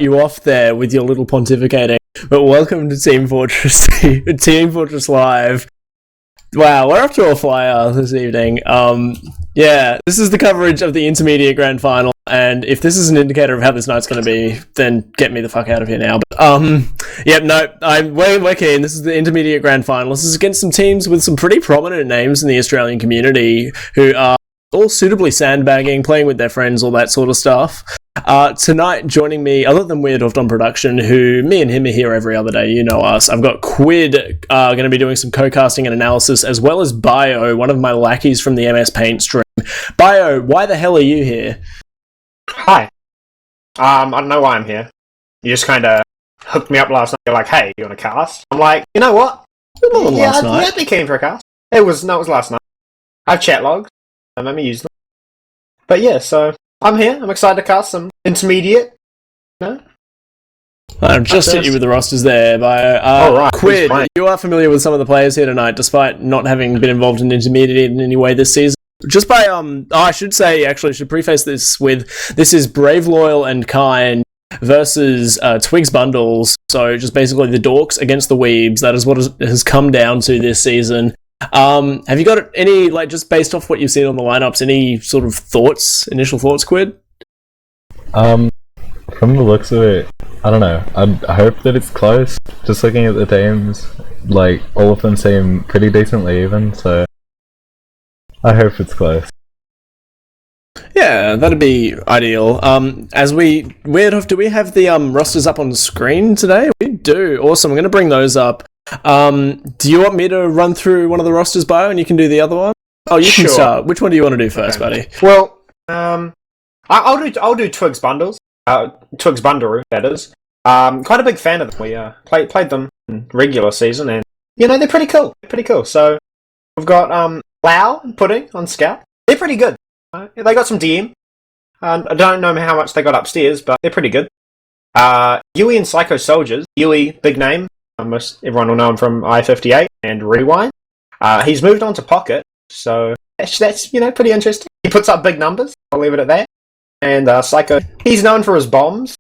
you off there with your little pontificating. But welcome to Team Fortress Team Fortress Live. Wow, we're off to a flyer this evening. Yeah, this is the coverage of the Intermediate Grand Final, and if this is an indicator of how this night's going to be, then get me the fuck out of here now. But, we're keen. This is the Intermediate Grand Final. This is against some teams with some pretty prominent names in the Australian community who are all suitably sandbagging, playing with their friends, all that sort of stuff. Tonight, joining me, other than Wiethoofd on production, who me and him are here every other day, you know us. I've got Quid going to be doing some co-casting and analysis, as well as Bio, one of my lackeys from the MS Paint stream. Bio, why the hell are you here? Hi. I don't know why I'm here. You just kind of hooked me up last night. You're like, hey, you want to cast? I'm like, you know what? I'd be keen for a cast. It was last night. I have chat logs. I let me use them. But yeah, so I'm here. I'm excited to cast some intermediate. No? I've just hit you with the rosters there. Right. Quid, you are familiar with some of the players here tonight, despite not having been involved in intermediate in any way this season. Just by, I should say, actually, I should preface this with, this is Brave, Loyal, and Kind versus Twig's Bundles. So just basically the dorks against the weebs. That is what it has come down to this season. Have you got any, just based off what you've seen on the lineups, any sort of initial thoughts, Quid? From the looks of it, I don't know. I hope that it's close. Just looking at the teams, all of them seem pretty decently even, so I hope it's close. Yeah, that'd be ideal. Wiethoofd, do we have the rosters up on screen today? We do. Awesome. I'm going to bring those up. Do you want me to run through one of the rosters, Bio, and you can do the other one? Oh, you can start. Which one do you want to do first, buddy? Well, I'll do Twig's Bundles. Twig's Bundle, that is. Quite a big fan of them. We played them in regular season, and they're pretty cool. So we've got Lau and Pudding on Scout. They're pretty good. They got some DM. I don't know how much they got upstairs, but they're pretty good. Yui and Psycho Soldiers. Yui, big name. Almost everyone will know him from I-58 and Rewind. He's moved on to Pocket, so that's pretty interesting. He puts up big numbers. I'll leave it at that. And Psycho, he's known for his bombs.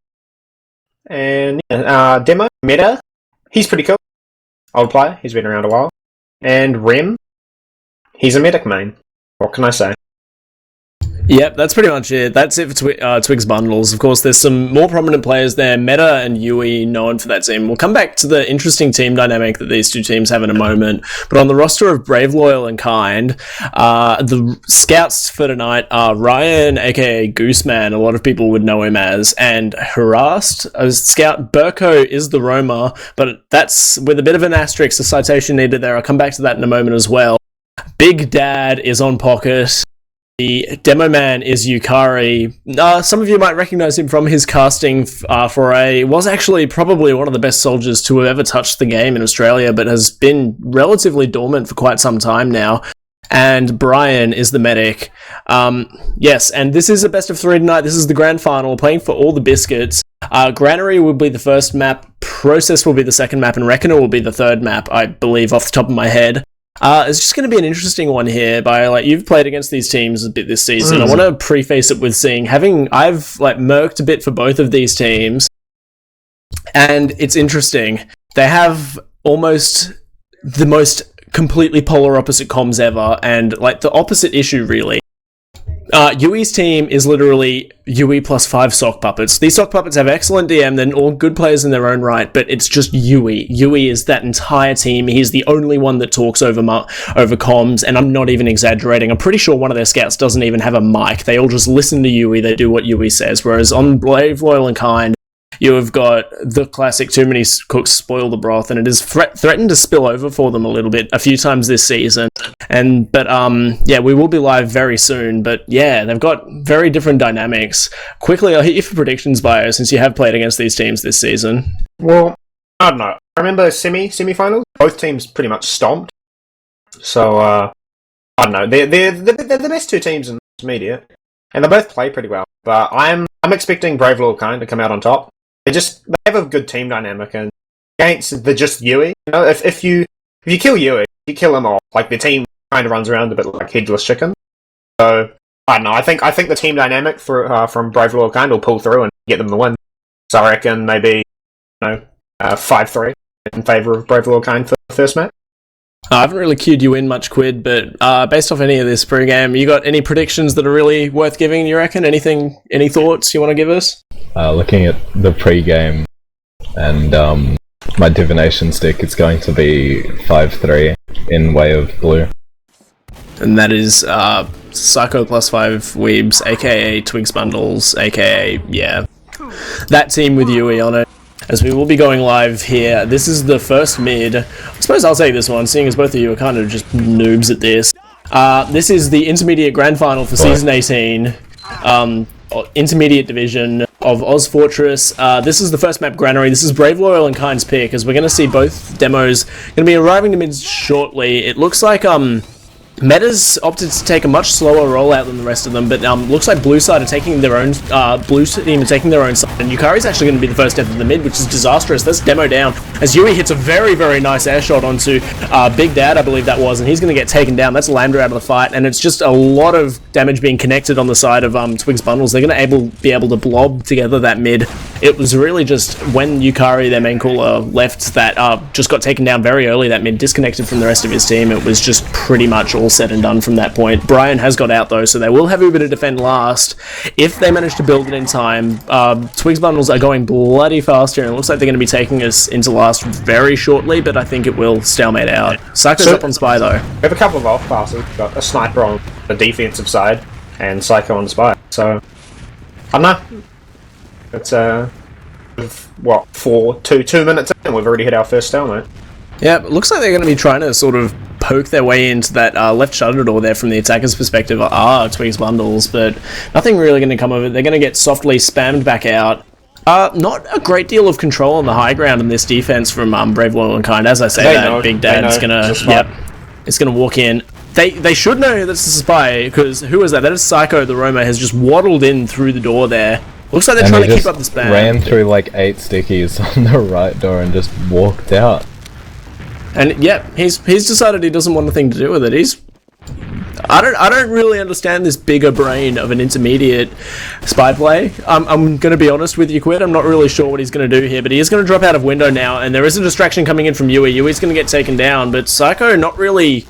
And Demo, Meta, he's pretty cool. Old player, he's been around a while. And Rem, he's a medic main. What can I say? Yep, that's pretty much it. That's it for Twig's Bundles. Of course, there's some more prominent players there. Meta and Yui known for that team. We'll come back to the interesting team dynamic that these two teams have in a moment. But on the roster of Brave, Loyal, and Kind, the scouts for tonight are Ryan, aka Gooseman, a lot of people would know him as, and Harassed. As scout, Burko is the roamer, but that's with a bit of an asterisk, a citation needed there. I'll come back to that in a moment as well. Big Dad is on Pocket. The demo man is Yukari. Some of you might recognize him from his casting was actually probably one of the best soldiers to have ever touched the game in Australia, but has been relatively dormant for quite some time now. And Brian is the medic. Yes, and this is a best of 3 tonight. This is the grand final, playing for all the biscuits. Granary will be the first map, Process will be the second map, and Reckoner will be the third map, I believe, off the top of my head. It's just going to be an interesting one here. You've played against these teams a bit this season. I want to preface it with saying, I've merked a bit for both of these teams, and it's interesting. They have almost the most completely polar opposite comms ever, and the opposite issue really. Yui's team is literally Yui plus 5 sock puppets. These sock puppets have excellent DM, they're all good players in their own right, but it's just Yui. Yui is that entire team. He's the only one that talks over comms, and I'm not even exaggerating. I'm pretty sure one of their scouts doesn't even have a mic. They all just listen to Yui, they do what Yui says, whereas on Brave, Loyal, and Kind, you have got the classic too many cooks spoil the broth, and it has threatened to spill over for them a little bit a few times this season. But we will be live very soon. But yeah, they've got very different dynamics. Quickly, I'll hit you for predictions, Bio, since you have played against these teams this season. Well, I don't know. I remember semi-finals. Both teams pretty much stomped. So I don't know. They're the best two teams in intermediate, and they both play pretty well. But I'm expecting Brave Little Kind to come out on top. They have a good team dynamic, and against just Yui, if you kill Yui, you kill them all. The team kind of runs around a bit like headless chicken. So I don't know. I think the team dynamic from Brave Little Kind will pull through and get them the win. So I reckon maybe 5-3 in favour of Brave Kind for the first match. I haven't really queued you in much, Quid, but based off any of this pre-game, you got any predictions that are really worth giving, you reckon? Any thoughts you want to give us? Looking at the pre-game and my divination stick, it's going to be 5-3 in way of blue. And that is Psycho plus 5 Weebs, aka Twigs Bundles, aka, yeah, that team with Yui on it. As we will be going live here, this is the first mid. I suppose I'll take this one, seeing as both of you are kind of just noobs at this. This is the intermediate grand final for season 18, intermediate division of ozfortress. This is the first map, Granary. This is Brave, Loyal, and Kind's pick, as we're going to see both demos going to be arriving to mids shortly. It looks like Meta's opted to take a much slower rollout than the rest of them, but looks like Blue side are taking their own. Blue team are taking their own side, and Yukari's actually going to be the first death of the mid, which is disastrous. That's demo down as Yui hits a very, very nice air shot onto Big Dad, I believe that was, and he's going to get taken down. That's Lambda out of the fight, and it's just a lot of damage being connected on the side of Twig's bundles. They're going to be able to blob together that mid. It was really just when Yukari, their main caller, left that just got taken down very early. That mid disconnected from the rest of his team. It was just pretty much all said and done from that point. Brian has got out though, so they will have Uber to defend last if they manage to build it in time. Twig's bundles are going bloody fast here, and it looks like they're going to be taking us into last very shortly, but I think it will stalemate out. Psycho's up on Spy though. We have a couple of off passes. We've got a sniper on the defensive side and Psycho on Spy. So I don't know. It's 2 minutes in, we've already hit our first stalemate. Yeah, it looks like they're going to be trying to sort of poke their way into that left shutter door there from the attacker's perspective. Twig's bundles, but nothing really going to come of it. They're going to get softly spammed back out. Not a great deal of control on the high ground in this defense from Brave, Loyal, and Kind. As I say, Big Dad's going to, it's going to walk in. They should know that's a spy, because who is that? That is Psycho. The Roma has just waddled in through the door there. Looks like they're trying to keep up the spam. Ran through like 8 stickies on the right door and just walked out. And yeah, he's decided he doesn't want anything to do with it. I don't really understand this bigger brain of an intermediate spy play. I'm going to be honest with you, Quid. I'm not really sure what he's going to do here, but he is going to drop out of window now, and there is a distraction coming in from Yui. Yui's going to get taken down, but Psycho not really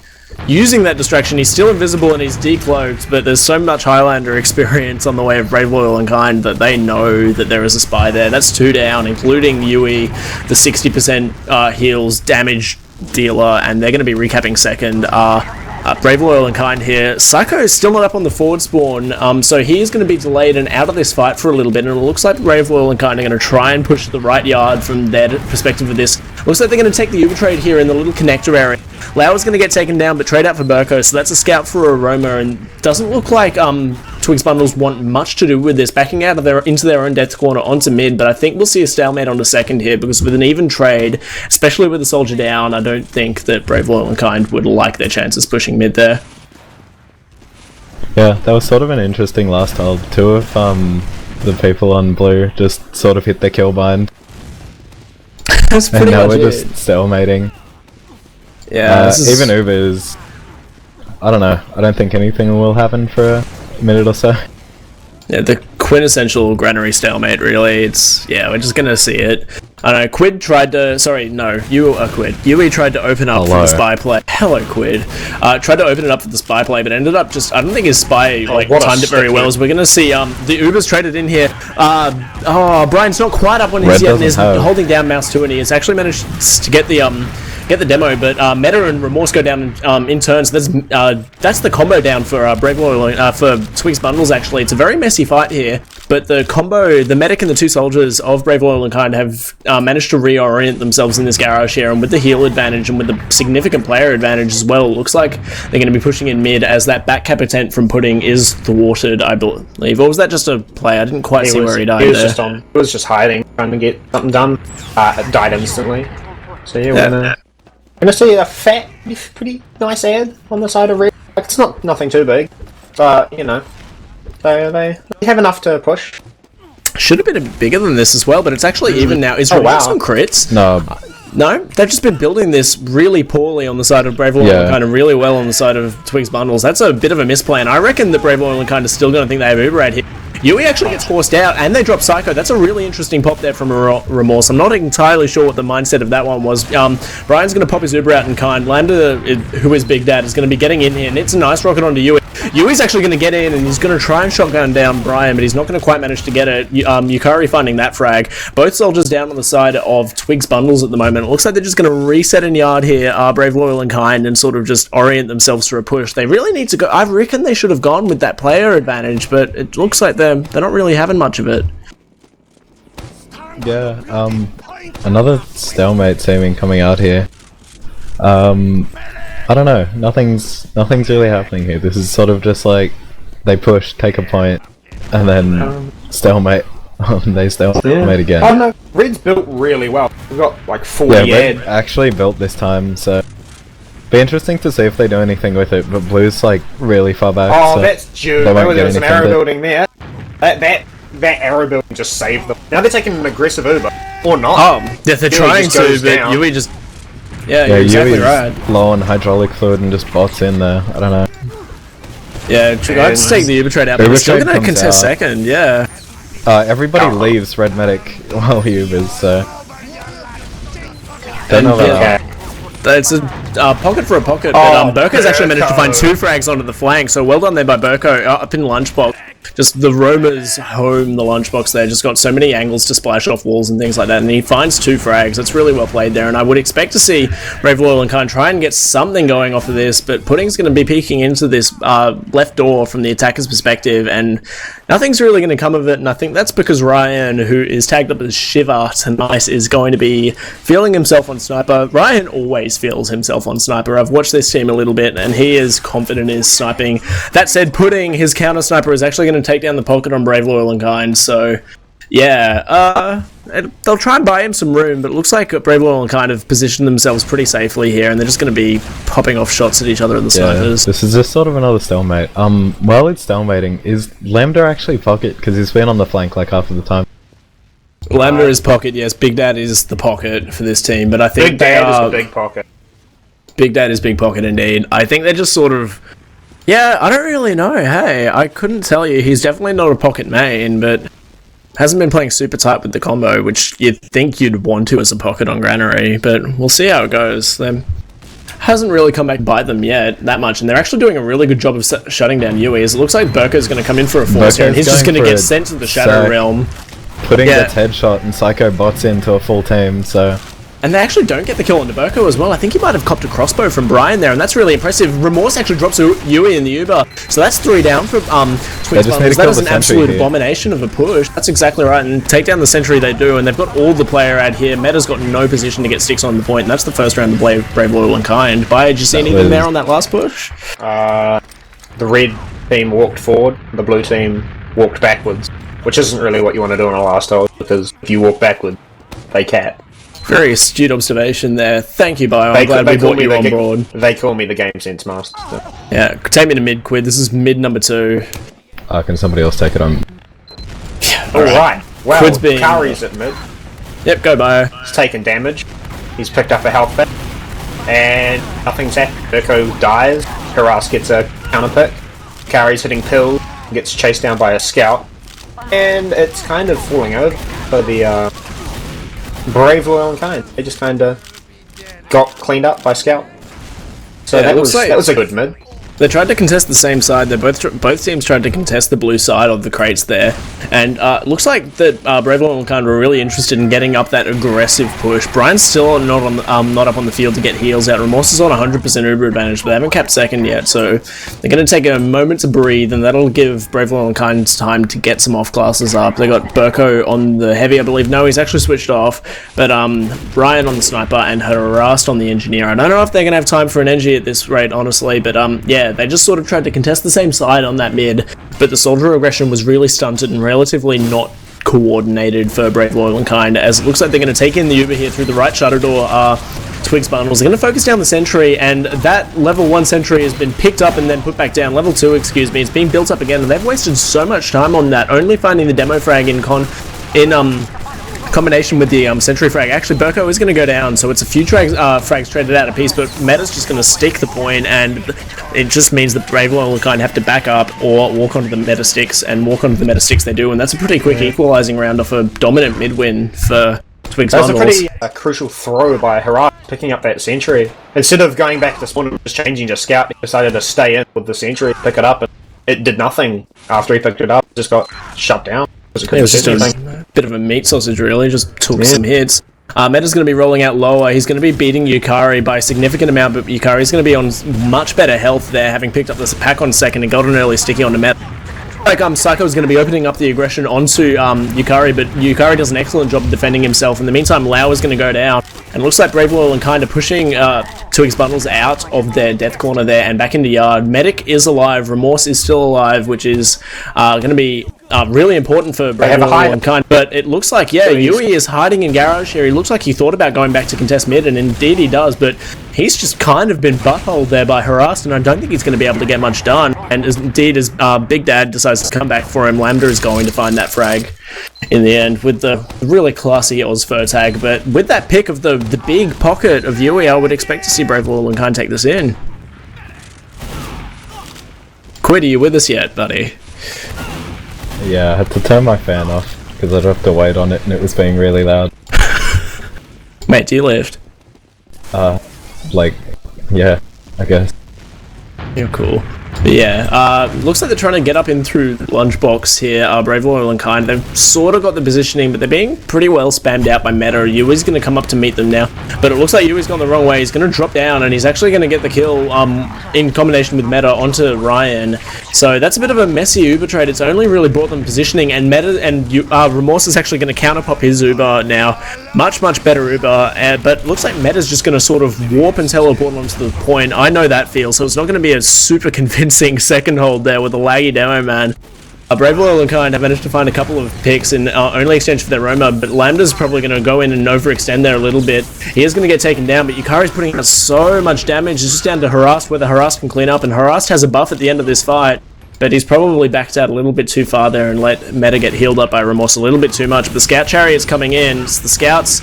using that distraction. He's still invisible and he's decloaked, but there's so much Highlander experience on the way of Brave, Loyal, and Kind that they know that there is a spy there. That's 2 down, including Yui, the 60% heals damage dealer, and they're going to be recapping second. Brave, Loyal, and Kind here. Psycho is still not up on the forward spawn, so he is going to be delayed and out of this fight for a little bit, and it looks like Brave, Loyal, and Kind are going to try and push the right yard from their perspective of this. Looks like they're going to take the Uber trade here in the little connector area. Lau is going to get taken down, but trade out for Burko, so that's a scout for Aroma, and doesn't look like Twig's bundles want much to do with this, backing out of into their own death corner onto mid, but I think we'll see a stalemate onto second here, because with an even trade, especially with the soldier down, I don't think that Brave, Loyal, and Kind would like their chances pushing mid there. Yeah, that was sort of an interesting last hold. 2 of the people on blue just sort of hit their kill bind. That's pretty and now much we're it. just stalemating. Yeah, even Uber's, I don't know, I don't think anything will happen for a minute or so. Yeah, the quintessential Granary stalemate, really. We're just gonna see it. I don't know, Quid tried to, Quid. Yui tried to open up for the spy play. Hello, Quid. Tried to open it up for the spy play, but ended up just, I don't think his spy timed it very well, as we're gonna see the Uber's traded in here. Brian's not quite up on his yet, and is holding down mouse 2, and he has actually managed to get the demo, but Meta and Remorse go down in turns. That's the combo down for Brave, Loyal, for Twig's bundles. Actually, it's a very messy fight here, but the combo, the medic and the 2 soldiers of Brave, Loyal, and Kind have managed to reorient themselves in this garage here, and with the heal advantage and with the significant player advantage as well, it looks like they're going to be pushing in mid, as that back capitant from Pudding is thwarted, I believe. Or was that just a play? I didn't quite see where he died. He was just hiding, trying to get something done. Died instantly. So yeah, we're gonna see a fat, pretty nice ad on the side of red. Like, it's nothing too big, but you know, they have enough to push. Should have been bigger than this as well, but it's actually even now. Is Remorse on crits? No, they've just been building this really poorly on the side of Brave, Loyal, and Kind, and really well on the side of Twig's bundles. That's a bit of a misplay, and I reckon that Brave, Loyal, and Kind are still going to think they have Uber here. Yui actually gets forced out, and they drop Psycho. That's a really interesting pop there from Remorse. I'm not entirely sure what the mindset of that one was. Brian's going to pop his Uber out in kind. Lambda, who is Big Dad, is going to be getting in here, and it's a nice rocket onto Yui. Yui's actually going to get in, and he's going to try and shotgun down Brian, but he's not going to quite manage to get it. Yukari finding that frag. Both soldiers down on the side of Twig's bundles at the moment. It looks like they're just going to reset in yard here, Brave, Loyal, and Kind, and sort of just orient themselves for a push. They really need to go. I reckon they should have gone with that player advantage, but it looks like they're not really having much of it. Yeah, another stalemate seeming coming out here. I don't know, nothing's really happening here. This is sort of just like, they push, take a point, and then stalemate. They stalemate again. Oh no, Red's built really well. We've got like 40 Red ed. actually built this time, so be interesting to see if they do anything with it, but Blue's like really far back. Oh, so that's due. they won't There get was an anything arrow with it. building there. That arrow building just saved them. Now they're taking an aggressive Uber. Or not. Oh, they're trying just to, goes but down. Yui just... Yeah, you're exactly Yui's right. low on hydraulic fluid and just bots in there. I don't know. Yeah, I'd just take the Uber trade out, but Uber we're still trade going to comes contest out. second, yeah. Everybody leaves Red Medic while he Ubers, so don't know about that. It's a pocket for a pocket, but Burko's actually managed to find 2 frags onto the flank, so well done there by Burko, up in Lunchbox. Just the roamers home the Lunchbox there, just got so many angles to splash off walls and things like that, and he finds 2 frags. That's really well played there, and I would expect to see Brave, Loyal, and Kind try and get something going off of this, but Pudding's going to be peeking into this left door from the attacker's perspective, and nothing's really going to come of it, and I think that's because Ryan, who is tagged up as Shiva tonight, is going to be feeling himself on Sniper. Ryan always feels himself on Sniper. I've watched this team a little bit, and he is confident in his sniping. That said, Pudding, his counter sniper, is actually going to take down the pocket on Brave, Loyal, and Kind, so yeah, they'll try and buy him some room, but it looks like Brave, Loyal, and Kind have positioned themselves pretty safely here, and they're just going to be popping off shots at each other at the snipers. This is just sort of another stalemate. While it's stalemating, is Lambda actually pocket? Because he's been on the flank like half of the time. Lambda is pocket, yes. Big Dad is the pocket for this team, but I think Big Dad is the big pocket. Big Dad is big pocket indeed. I think they're just sort of... Yeah, I don't really know. Hey, I couldn't tell you. He's definitely not a pocket main, but hasn't been playing super tight with the combo, which you'd think you'd want to as a pocket on Granary, but we'll see how it goes. Hasn't really come back to bite them yet that much, and they're actually doing a really good job of shutting down Yui. As it looks like Burko's going to come in for a force here, and he's just going to get sent to the Shadow Realm. Pudding gets headshot and Psycho bots into a full team, so... And they actually don't get the kill on Burko as well. I think he might have copped a crossbow from Brian there, and that's really impressive. Remorse actually drops Yui in the Uber, so that's 3 down for Twig's bundles. That is an absolute abomination of a push. That's exactly right, and take down the sentry they do, and they've got all the player ad here. Meta's got no position to get sticks on the point, and that's the first round of Brave, Loyal, and Kind. Did you see anything there on that last push? The red team walked forward, the blue team walked backwards, which isn't really what you want to do on a last hold, because if you walk backward, they cap. Very astute observation there. Thank you, Bio. I'm glad we brought you on board. They call me the game sense master. So. Yeah, take me to mid, Quid. This is mid number 2. Can somebody else take it on? Alright. Well, Quid's being... Kari's at mid. Yep, go Bio. He's taken damage. He's picked up a health pick. And nothing's happened. Urko dies. Karas gets a counter pick. Kari's hitting pills. Gets chased down by a scout. And it's kind of falling over for the Brave, Loyal, and Kind. They just kind of got cleaned up by scout. So Yeah, that was a good mid. They tried to contest the same side. They both teams tried to contest the blue side of the crates there, and it looks like that Brave, Loyal, and Kind were really interested in getting up that aggressive push. Brian's still not up on the field to get heals out. Remorse is on 100% Uber advantage, but they haven't capped second yet, so they're going to take a moment to breathe, and that'll give Brave, Loyal, and Kind time to get some off classes up. They got Burko on the heavy, I believe. No, he's actually switched off, but Brian on the sniper and Harassed on the engineer. I don't know if they're going to have time for an engie at this rate, honestly, but yeah. They just sort of tried to contest the same side on that mid, but the soldier aggression was really stunted and relatively not coordinated for Brave, Loyal, and Kind, as it looks like they're going to take in the Uber here through the right shutter door. Twig's bundles. They're going to focus down the sentry, and that level 1 sentry has been picked up and then put back down. Level 2, excuse me, it's being built up again, and they've wasted so much time on that, only finding the demo frag in combination with the sentry frag. Actually, Burko is going to go down, so it's a few frags traded out a piece, but Meta's just going to stick the point, and it just means that Brave Loyal will kind of have to back up or walk onto the meta sticks, and walk onto the meta sticks they do, and that's a pretty quick equalising round off a dominant mid win for Twig's That was Bundles. a pretty crucial throw by Hurrah, picking up that sentry. Instead of going back to spawn and just changing to scout, he decided to stay in with the sentry, pick it up, and it did nothing after he picked it up. It just got shut down. It was just a bit of a meat sausage, really. Just took some hits. Meta's going to be rolling out lower. He's going to be beating Yukari by a significant amount, but Yukari's going to be on much better health there, having picked up this pack on second and got an early sticky onto Meta. Like, Psycho's going to be opening up the aggression onto Yukari, but Yukari does an excellent job of defending himself. In the meantime, Lau is going to go down, and it looks like Brave Loyal and kind of pushing Twig's Bundles out of their death corner there and back into yard. Medic is alive, Remorse is still alive, which is going to be really important for Brave Loyal and kind. But it looks like, Yui is hiding in garage here. He looks like he thought about going back to contest mid, and indeed he does, but he's just kind of been buttholed there by Harassed, and I don't think he's going to be able to get much done. And indeed, as Big Dad decides to come back for him, Lambda is going to find that frag in the end with the really classy ozfor tag. But with that pick of the big pocket of Yui, I would expect to see Brave Loyal and kind take this in. Quid, are you with us yet, buddy? Yeah, I had to turn my fan off because I dropped the weight on it and it was being really loud. Mate, do you lift? Yeah, I guess. You're cool. But yeah, looks like they're trying to get up in through the lunchbox here. Brave Loyal and Kind, they've sort of got the positioning, but they're being pretty well spammed out by Meta. Yui's going to come up to meet them now, but it looks like Yui's gone the wrong way. He's going to drop down, and he's actually going to get the kill in combination with Meta onto Ryan. So that's a bit of a messy Uber trade. It's only really brought them positioning, and Meta and Remorse is actually going to counterpop his Uber now. Much better Uber, but looks like Meta's just going to sort of warp and teleport onto the point. I know that feel, so it's not going to be a super convincing second hold there with a laggy demo, man. Brave Loyal and Kind have managed to find a couple of picks in only exchange for their Roma, but Lambda's probably going to go in and overextend there a little bit. He is going to get taken down, but Yukari's putting out so much damage. It's just down to Harassed, whether Harassed can clean up, and Harassed has a buff at the end of this fight, but he's probably backed out a little bit too far there and let Meta get healed up by Remorse a little bit too much. But Scout Chariot's coming in. It's the Scouts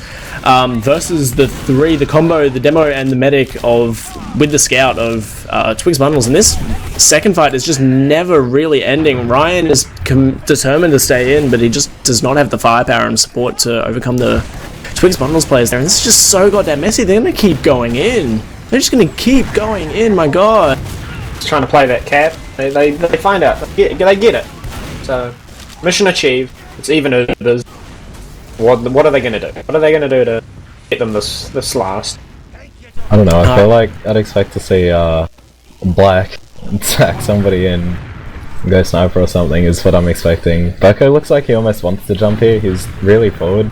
versus the combo, the demo and the medic with the Scout of Twig's Bundles. And this second fight is just never really ending. Ryan is determined to stay in, but he just does not have the firepower and support to overcome the Twig's Bundles players there. And this is just so goddamn messy. They're going to keep going in. They're just going to keep going in, my god. Just trying to play that cap. They find out. They get it. So, mission achieved. It's even Ubers. What are they going to do? What are they going to do to get them this last? I don't know, I feel like I'd expect to see Black sack somebody in and go sniper or something is what I'm expecting. Boko looks like he almost wants to jump here. He's really forward.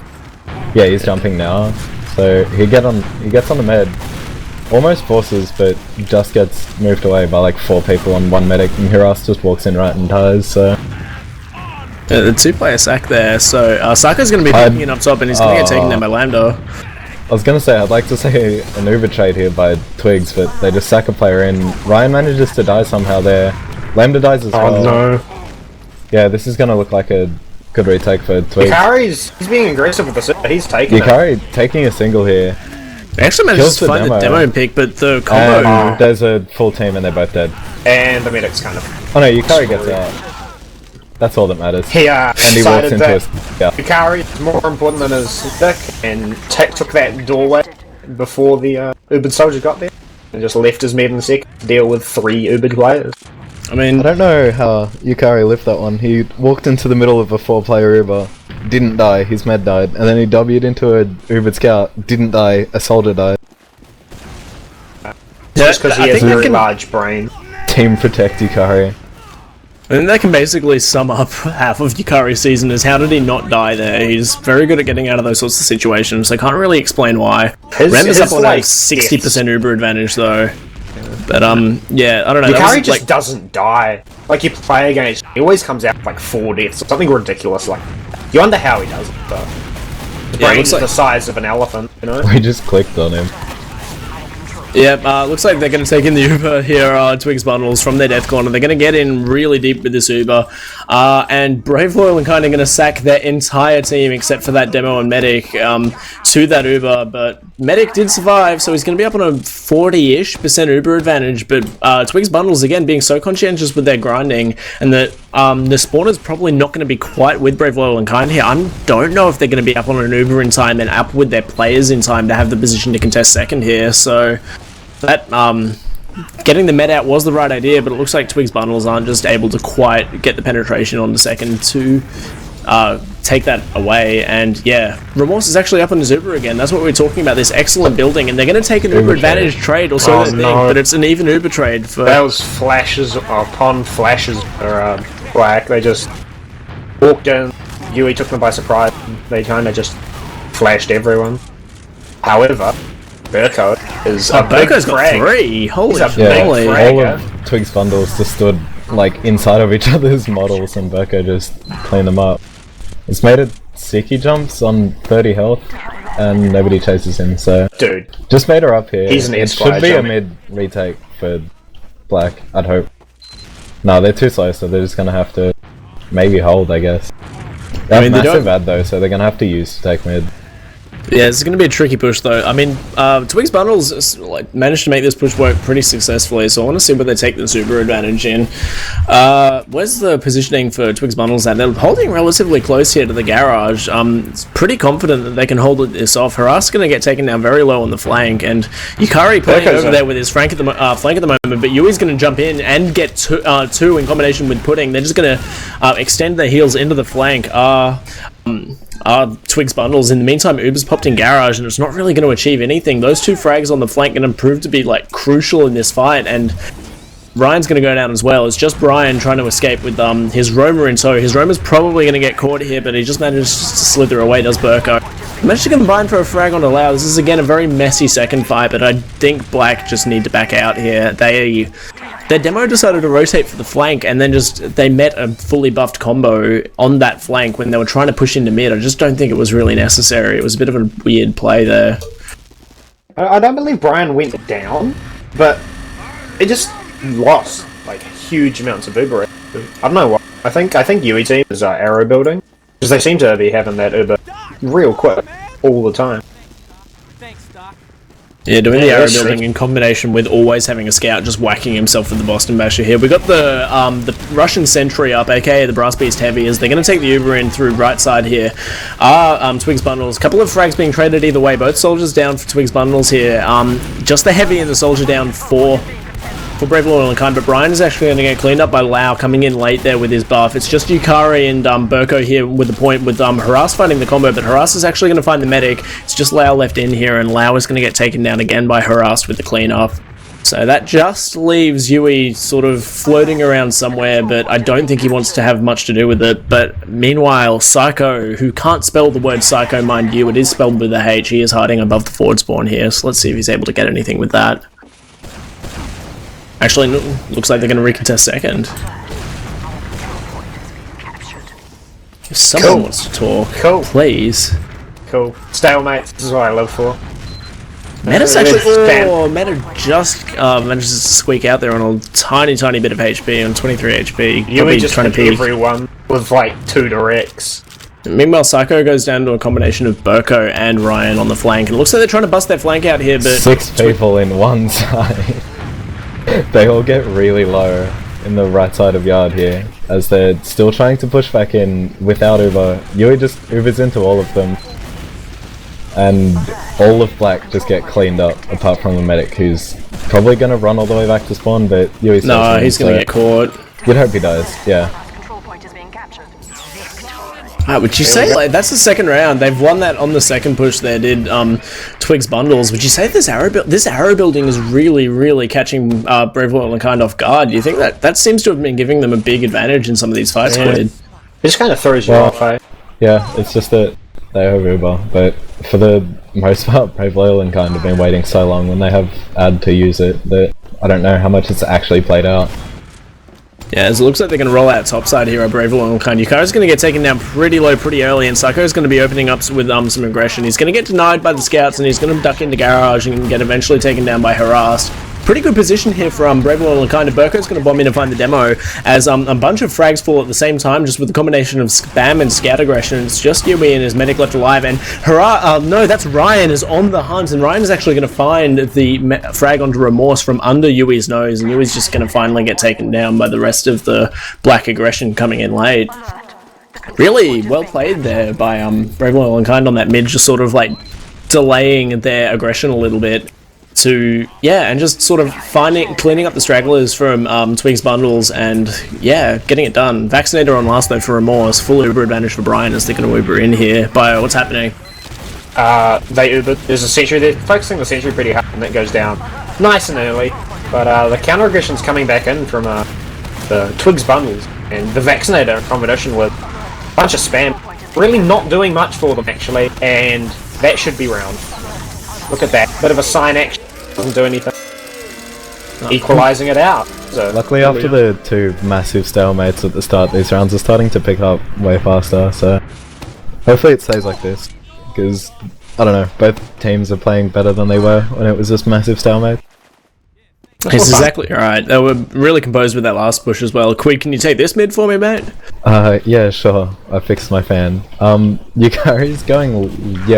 Yeah, he's jumping now. So he gets on the med. Almost forces, but just gets moved away by like 4 people on 1 medic, and Hiras just walks in right and dies, so... The 2-player sack there, so Psycho's going to be picking it up top, and he's going to get taken down by Lambda. I was going to say, I'd like to see an Uber trade here by Twigs, but they just sack a player in. Ryan manages to die somehow there. Lambda dies as well. Oh no. Yeah, this is going to look like a good retake for Twigs. Yukari's he's being aggressive with the he's taking Yukari taking a single here. They actually managed to find the demo pick, but the combo... there's a full team and they're both dead. And the medic's kind of... Oh no, Yukari gets out. That's all that matters. He and he walks into that Yukari is more important than his dick, and took that doorway before the Ubered soldier got there, and just left his med in sec to deal with 3 Ubered players. I mean, I don't know how Yukari lived that one. He walked into the middle of a 4-player Uber, didn't die, his med died, and then he W'd into a Ubered scout, didn't die, a soldier died. Just because he has a very large brain. Team protect Yukari. I think that can basically sum up half of Yukari's season is how did he not die there? He's very good at getting out of those sorts of situations, so I can't really explain why. Ram is up on like 60% Uber advantage though. But yeah, I don't know. Yukari just doesn't die. Like you play against, he always comes out with like 4 deaths or something ridiculous. Like you wonder how he does it, but the brain is the size of an elephant, you know. We just clicked on him. Yep, looks like they're going to take in the Uber here, Twigs Bundles, from their death corner. They're going to get in really deep with this Uber. And Brave, Loyal, and Kind are going to sack their entire team, except for that Demo and Medic, to that Uber. But Medic did survive, so he's going to be up on a 40-ish% Uber advantage. But Twigs Bundles, again, being so conscientious with their grinding, and that the spawner's probably not going to be quite with Brave, Loyal, and Kind here. I don't know if they're going to be up on an Uber in time and up with their players in time to have the position to contest second here. So that getting the med out was the right idea, but it looks like Twigs Bundles aren't just able to quite get the penetration on the second to take that away. And yeah, Remorse is actually up on his Uber again. That's what we were talking about, this excellent building, and they're going to take an Uber advantage trade, or so they think, but it's an even Uber trade. For that was flashes upon flashes for Black. They just walked in, Yui took them by surprise, they kind of just flashed everyone. However, Burko is a big Burko's got frag. 3. Holy moly. All of Twig's Bundles just stood like inside of each other's models, and Burko just cleaned them up. It's made it sick. He jumps on 30 health, and nobody chases him. So, dude, just made her up here. He's an it should be a mid retake for Black, I'd hope. No, they're too slow, so they're just gonna have to maybe hold, I guess. They have massive ad though, so they're gonna have to use to take mid. Yeah, it's going to be a tricky push though. I mean, Twigs Bundles managed to make this push work pretty successfully, so I want to see where they take the super advantage in. Where's the positioning for Twigs Bundles at? They're holding relatively close here to the garage. It's pretty confident that they can hold this off. Harass going to get taken down very low on the flank, and Yukari playing over there with his flank at the moment, but Yui's going to jump in and get two in combination with Pudding. They're just going to extend their heels into the flank. Twigs Bundles. In the meantime, Uber's popped in garage, and it's not really going to achieve anything. Those 2 frags on the flank are going to prove to be like crucial in this fight, and Ryan's going to go down as well. It's just Brian trying to escape with his Roamer in tow. His Roamer's probably going to get caught here, but he just manages to slither away, does Burko. Managed to combine for a frag on Allow. This is again a very messy second fight, but I think Black just need to back out here. Their demo decided to rotate for the flank, and then they met a fully buffed combo on that flank when they were trying to push into mid. I just don't think it was really necessary. It was a bit of a weird play there. I don't believe Brian went down, but it just lost like huge amounts of Uber. I don't know what. I think Yui team is arrow building, because they seem to be having that Uber real quick all the time. Yeah, doing the arrow building in combination with always having a scout just whacking himself with the Boston Basher here. We got the Russian Sentry up, aka the Brass Beast Heavies. They're going to take the Uber in through right side here. Twigs Bundles, couple of frags being traded either way. Both soldiers down for Twigs Bundles here. Just the Heavy and the Soldier down for Brave, Loyal, and Kind, but Brian is actually going to get cleaned up by Lau coming in late there with his buff. It's just Yukari and Burko here with the point, with Harass fighting the combo, but Harass is actually going to find the medic. It's just Lau left in here, and Lau is going to get taken down again by Harass with the cleanup. So that just leaves Yui sort of floating around somewhere, but I don't think he wants to have much to do with it. But meanwhile, Psycho, who can't spell the word Psycho, mind you, it is spelled with a H, he is hiding above the forward spawn here, so let's see if he's able to get anything with that. Actually, looks like they're going to recontest second. If someone wants to talk, please. Cool. Stalemate, this is what I live for. Meta's actually... Meta just manages to squeak out there on a tiny bit of HP, on 23 HP. Yui just trying to peek everyone with like 2 directs. Meanwhile, Psycho goes down to a combination of Burko and Ryan on the flank, and it looks like they're trying to bust their flank out here, but... 6 people in one side. They all get really low in the right side of yard here, as they're still trying to push back in without Uber. Yui just Ubers into all of them, and all of Black just get cleaned up, apart from the medic, who's probably going to run all the way back to spawn, but Yui's no, he's going to get caught. You'd hope he does, yeah. Would you say, like, that's the second round? They've won that on the second push there, did Twigs Bundles. Would you say this arrow building is really catching Brave, Loyal, and Kind off guard? Do you think that seems to have been giving them a big advantage in some of these fights, Quid? It just kind of throws you off, eh? Yeah, it's just that they have Uber, but for the most part, Brave, Loyal, and Kind have been waiting so long when they have ad to use it that I don't know how much it's actually played out. Yeah, as it looks like they're going to roll out topside here, Brave Loyal Kind. Yukari's going to get taken down pretty low pretty early, and Psycho's going to be opening up with some aggression. He's going to get denied by the scouts, and he's going to duck into Garage and get eventually taken down by Harassed. Pretty good position here from Brave Loyal Kind. Burko's going to bomb in and find the demo as a bunch of frags fall at the same time, just with the combination of spam and scout aggression. It's just Yui and his medic left alive, and no, that's Ryan is on the hunt, and Ryan is actually going to find the frag onto Remorse from under Yui's nose, and Yui's just going to finally get taken down by the rest of the black aggression coming in late. Really well played there by Brave Loyal Kind on that mid, just sort of like delaying their aggression a little bit. And just sort of cleaning up the stragglers from Twig's bundles and, getting it done. Vaccinator on last though for Remorse. Full Uber advantage for Brian as they're going to Uber in here. Bio, what's happening? They Ubered. There's a sentry. They're focusing the sentry pretty hard and that goes down nice and early. But the counter aggression's coming back in from the Twig's bundles. And the Vaccinator in combination with a bunch of spam. Really not doing much for them actually. And that should be round. Look at that. Bit of a sign action. Doesn't do anything. Equalising it out. So, luckily, after the two massive stalemates at the start, these rounds are starting to pick up way faster, so hopefully it stays like this, because, I don't know, both teams are playing better than they were when it was just massive stalemate. That's exactly right. They were really composed with that last push as well. Quid, can you take this mid for me, mate? Yeah, sure. I fixed my fan. Yukari's going,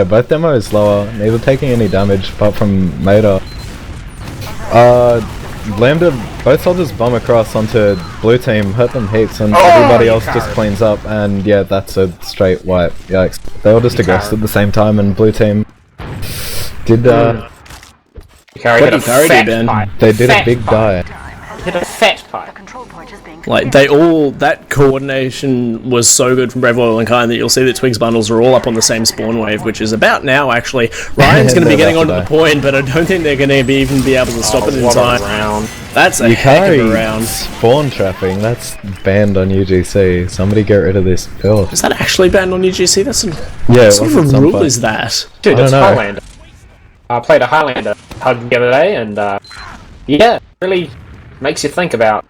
both demos lower, neither taking any damage apart from Mater. Lambda, both soldiers bomb across onto blue team, hurt them heaps, and everybody else just cleans up, and that's a straight wipe. Yikes. They all just aggressed at the same time, and blue team did, They did a big die. Hit a fat pipe. Like, that coordination was so good from Brave Loyal Kind that you'll see that Twig's bundles are all up on the same spawn wave, which is about now, actually. Ryan's going to be getting onto the point, but I don't think they're going to even be able to stop it in time. That's a heck of a round. Spawn trapping, that's banned on UGC. Somebody get rid of this build. Is that actually banned on UGC? That's what sort of a rule is that? Dude, it's Highlander. I played a Highlander HUD the other day, and really makes you think about,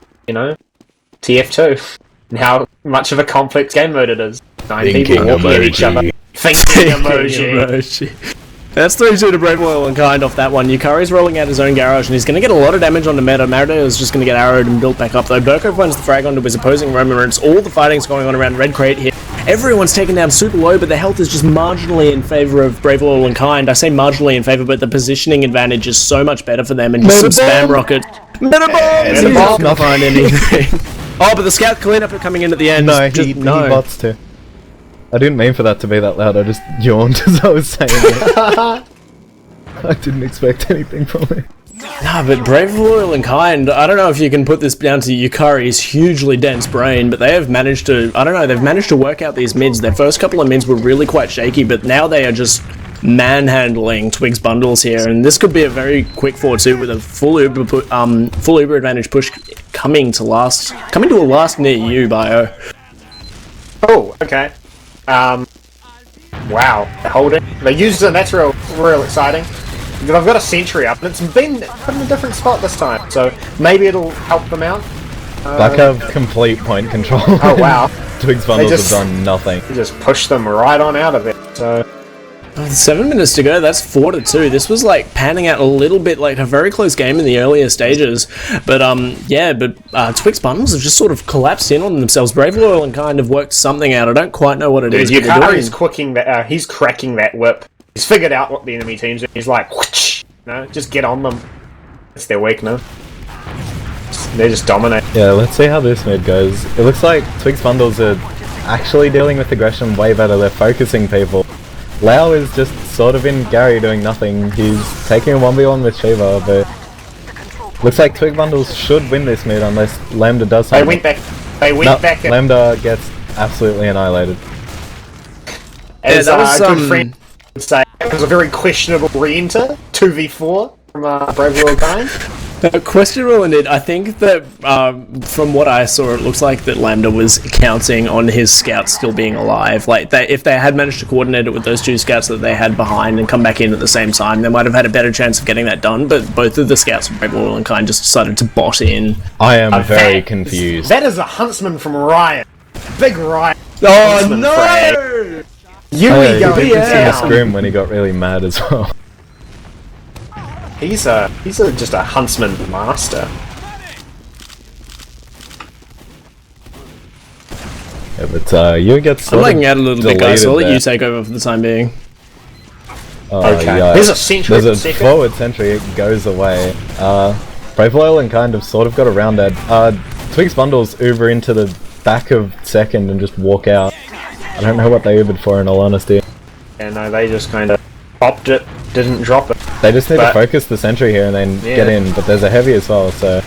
TF2 and how much of a complex game mode it is. 9 people walking at each other. Thinking emoji. That's 3-2 to Brave Loyal Kind off that one. Yukari's rolling out his own Garage, and he's going to get a lot of damage onto Meta. Meta is just going to get arrowed and built back up, though. Burko finds the frag onto his opposing Roman, and it's all the fighting's going on around Red Crate here. Everyone's taken down super low, but the health is just marginally in favour of Brave Loyal Kind. I say marginally in favour, but the positioning advantage is so much better for them, and just some spam rocket. Meta bomb! He's not going to find anything. Oh, but the scout cleanup coming in at the end. No, he bots too. I didn't mean for that to be that loud, I just yawned as I was saying it. I didn't expect anything from it. Nah, but Brave, Loyal and Kind, I don't know if you can put this down to Yukari's hugely dense brain, but they have managed to, they've managed to work out these mids. Their first couple of mids were really quite shaky, but now they are just manhandling Twig's bundles here, and this could be a very quick 4-2 with a full Uber advantage push coming to a last near you, Bio. Oh, okay. Wow, hold it. They used it, that's real exciting. They've got a sentry up, and it's been put in a different spot this time, so maybe it'll help them out. Black have complete point control. Oh wow. Twig's bundles have done nothing. They just pushed them right on out of it, so... 7 minutes to go, that's 4-2. This was like panning out a little bit like a very close game in the earlier stages. But Twig's bundles have just sort of collapsed in on themselves. Brave, Loyal and Kind have worked something out. I don't quite know what it is. Yukari's he's cracking that whip. He's figured out what the enemy team's doing. He's like, whoosh, just get on them. It's their weakness. They just dominate. Yeah, let's see how this mid goes. It looks like Twig's bundles are actually dealing with aggression way better. They're focusing people. Lau is just sort of in Gary doing nothing. He's taking a 1v1 with Shiva, but looks like Twig bundles should win this mid unless Lambda does something. They went back. Lambda gets absolutely annihilated. As a good friend would say, it was a very questionable re-enter, 2v4 from Brave Loyal Kind. Questionable indeed. I think that from what I saw, it looks like that Lambda was counting on his scouts still being alive. Like, if they had managed to coordinate it with those 2 scouts that they had behind and come back in at the same time, they might have had a better chance of getting that done. But both of the scouts from Brave Loyal and Kind just decided to bot in. I am very confused. That is a huntsman from Ryan. Big Ryan. Oh Huntsman no! frag. You going could see the down. scream when he got really mad as well. He's just a huntsman master. Yeah, but you get I'm sort lagging of out a little bit, guys, so I'll let deleted you take over for the time being. there. Okay. Yeah. There's a sentry. There's a forward sentry, it goes away. Brave Loyal and kind of sort of got around that. Twig's bundles Uber into the back of second and just walk out. I don't know what they Ubered for, in all honesty. Yeah, no, they just kind of popped it, didn't drop it. They just need to focus the sentry here and then get in, but there's a heavy as well, so...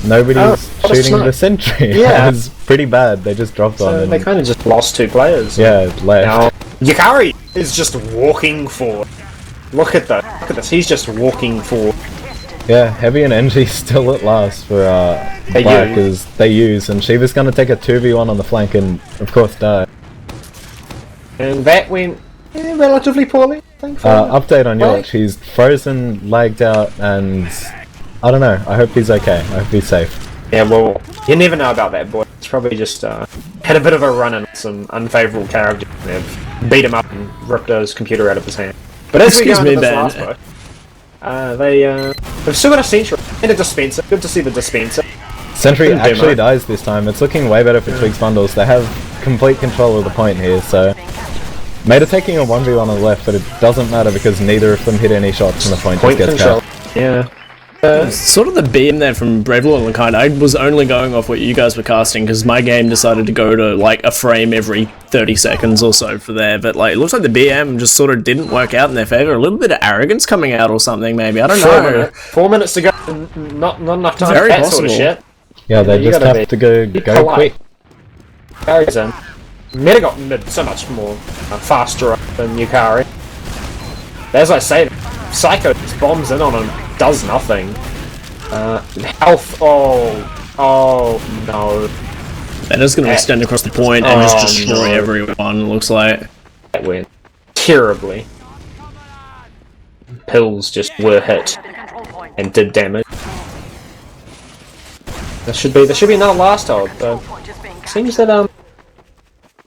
Nobody's shooting the sentry. Yeah. That was pretty bad, they just dropped on So they kind of just lost 2 players. Yeah, left. Now, Yukari is just walking forward. Look at this, he's just walking forward. Yeah, heavy and NG still at last for Black as they use, and Shiva's gonna take a 2v1 on the flank and of course die. And that went relatively poorly, I think. Update on yauch, he's frozen, lagged out, and I don't know, I hope he's okay, I hope he's safe. Yeah, well, you never know about that boy. It's probably just had a bit of a run-in with some unfavourable characters. They've beat him up and ripped his computer out of his hand. But as we go into this last book, they've still got a sentry and a dispenser. Good to see the dispenser. Sentry actually dies this time. It's looking way better for Twig's bundles. They have complete control of the point here, so... Meta taking a 1v1 on the left, but it doesn't matter because neither of them hit any shots and the point just gets control. capped. Yeah. Sort of the beam there from Brave Loyal and Kind. I was only going off what you guys were casting because my game decided to go to like a frame every 30 seconds or so for there, but like it looks like the BM just sort of didn't work out in their favour. A little bit of arrogance coming out or something, maybe. I don't know. 4 minutes to go. Not enough time Very for that possible. sort of shit. Yeah, they just have to go quick. Carries in. Meta got mid so much more faster than Yukari. As I say, Psycho just bombs in on him, does nothing. Health, oh no. That is going to extend across the point and just destroy everyone, it looks like. That went terribly. Pills just were hit and did damage. There should be another last hold, but seems that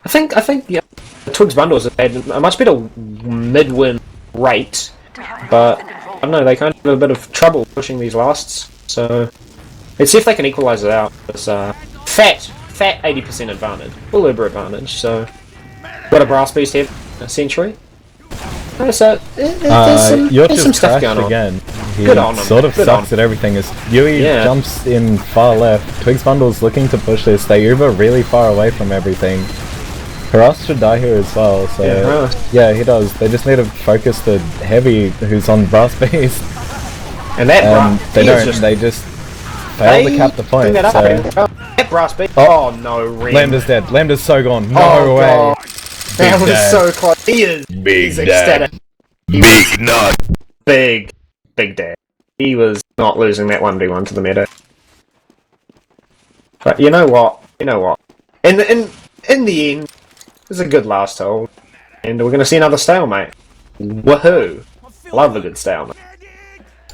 I think yeah, the Twig's bundles have had a much better mid-win rate, but I don't know, they kind of have a bit of trouble pushing these lasts. So let's see if they can equalise it out. It's fat 80% advantage, full Uber advantage. So got a brass beast here, a sentry. So there's some stuff going on. Again. He Good on him. sort of sucks at everything. As Yui jumps in far left, Twig's bundles looking to push this. They Uber really far away from everything. Haras should die here as well, so yeah, he does. They just need to focus the heavy who's on brass beast. And that they just fail to cap the point. That brass beast. Oh no, Ren. Lambda's dead. Lambda's so gone. No way. God. That was so close. He is big ecstatic. Big nut. Big dad. He was not losing that 1v1 to the meta. But you know what? In the end, it was a good last hold, and we're going to see another stalemate. Woohoo! Love a good stalemate.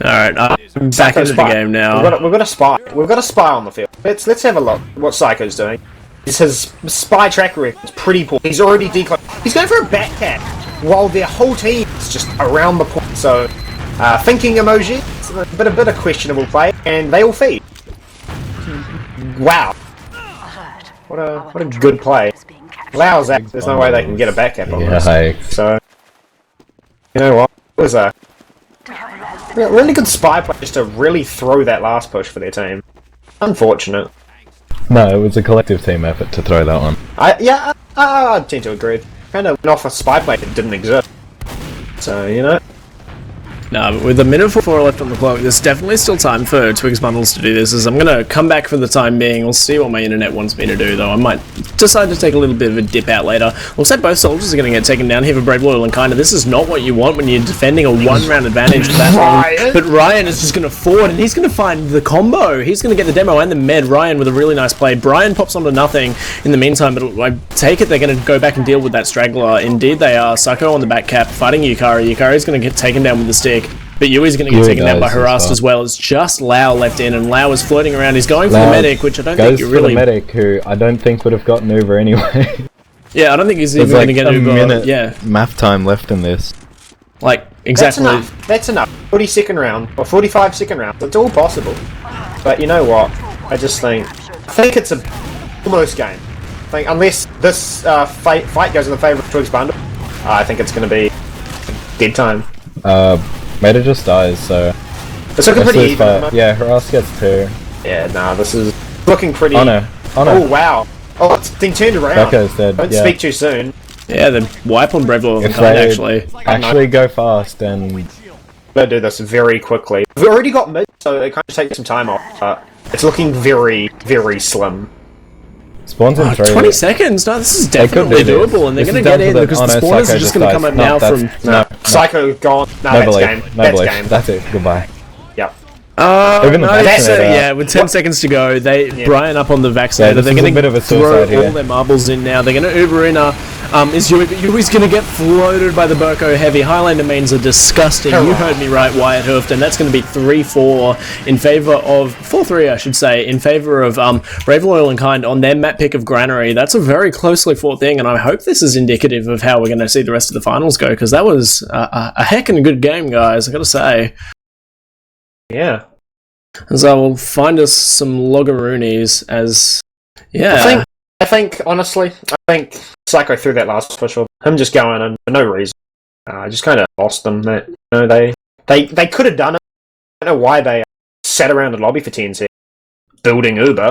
Alright, I'm back into the game now. We've got a spy. We've got a spy on the field. Let's have a look what Psycho's doing. His spy track record is pretty poor. He's already declared. He's going for a backpack while their whole team is just around the point. So, thinking emoji, it's a bit of questionable play, and they all feed. Wow. What a good play. Allows that. There's no way they can get a backup on this. So, you know what? It was a really good spy play just to really throw that last push for their team. Unfortunate. No, it was a collective team effort to throw that one. I tend to agree. Kind of went off a spy play that didn't exist. So, you know. No, but with a minute 4 left on the clock, there's definitely still time for Twig's Bundles to do this, as I'm going to come back for the time being. We'll see what my internet wants me to do, though. I might decide to take a little bit of a dip out later. Looks like both soldiers are going to get taken down here for Brave, Loyal, and Kind. This is not what you want when you're defending a one-round advantage that long. But Ryan is just going to forward, and he's going to find the combo. He's going to get the demo and the med. Ryan with a really nice play. Brian pops onto nothing in the meantime, but I take it they're going to go back and deal with that straggler. Indeed they are. Psycho on the back cap, fighting Yukari. Yukari's going to get taken down with the stick. But Yui's going to get taken down by Harassed as well. It's just Lau left in, and Lau is floating around. He's going for the medic, which I don't think you really... the medic, who I don't think would have gotten Uber anyway. Yeah, I don't think he's even going to get Uber. Minute math time left in this. Like, exactly. That's enough. 40-second round, or 45-second round. It's all possible. But you know what? I think it's a almost game. Unless this fight goes in the favour of Twig's Bundle, I think it's going to be dead time. Meta just dies, so... It's looking pretty even. Yeah, Harass gets 2. Yeah, nah, this is looking pretty... Oh no. Oh, wow. Oh, it's been turned around. Becca's dead, Don't speak too soon. Yeah, the wipe on Brave, Loyal, and Kind, actually. Actually go fast, and... They'll do this very quickly. We've already got mid, so it kind of takes some time off, but it's looking very, very slim. Spawns in 3. 20 seconds? No, this is definitely doable, and they're going to get in because the spawners are just going to come up now from... No. Psycho gone. No, that's game. That's game. That's it. Goodbye. Yep. Yeah, with 10 seconds to go, Brian up on the vaccinator. They're going to throw all their marbles in now. They're going to Uber in is Yui, but Yui's going to get floated by the Burko Heavy. Highlander mains are disgusting. You heard me right, Wiethoofd, and that's going to be 3-4 in favour of... 4-3, I should say, in favour of Brave, Loyal, and Kind on their map pick of Granary. That's a very closely fought thing, and I hope this is indicative of how we're going to see the rest of the finals go, because that was a heckin' good game, guys, I got to say. Yeah. So we'll find us some Logaroonies as... Yeah. I think, honestly, Psycho threw that last push with him just going in for no reason. Just kind of lost them. That, they could have done it. I don't know why they sat around the lobby for 10 seconds building Uber.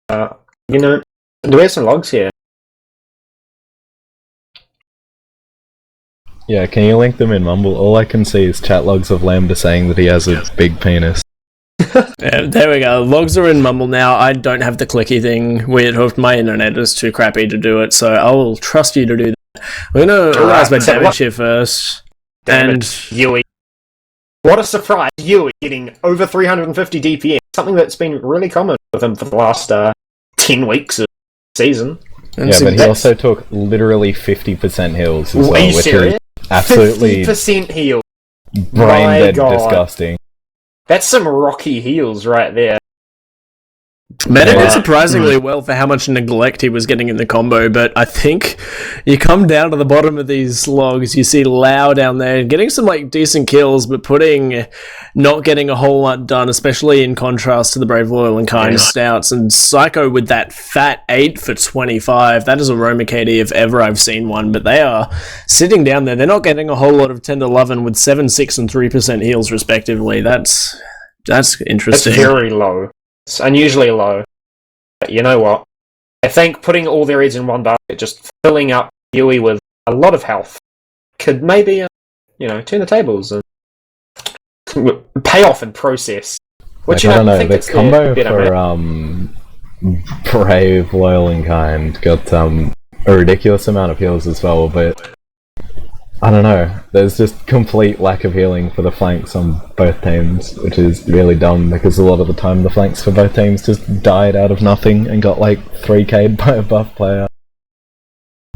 Do we have some logs here? Yeah, can you link them in Mumble? All I can see is chat logs of Lambda saying that he has a big penis. Yeah, there we go. Logs are in Mumble now. I don't have the clicky thing. Wiethoofd, my internet is too crappy to do it, so I will trust you to do that. We're going to realize my damage here first. Yui. What a surprise. Yui getting over 350 DPS. Something that's been really common with him for the last 10 weeks of the season. And yeah, but he also took literally 50% heals as well, which is absolutely 50% heal. Brain dead disgusting. That's some rocky heals right there. Meta did surprisingly well for how much neglect he was getting in the combo, but I think you come down to the bottom of these logs, you see Lau down there getting some decent kills, but not getting a whole lot done, especially in contrast to the Brave, Loyal, and Kind Stouts, and Psycho with that fat 8 for 25. That is a Roma KD if ever I've seen one, but they are sitting down there. They're not getting a whole lot of 10 to 11 with 7, 6, and 3% heals respectively. That's interesting. That's very low. It's unusually low. But you know what? I think putting all their eggs in one basket, just filling up Yui with a lot of health, could maybe, turn the tables and pay off in process. Which I don't know. The combo for Brave, Loyal, and Kind got a ridiculous amount of heals as well, but I don't know. There's just complete lack of healing for the flanks on both teams, which is really dumb because a lot of the time the flanks for both teams just died out of nothing and got 3k'd by a buff player.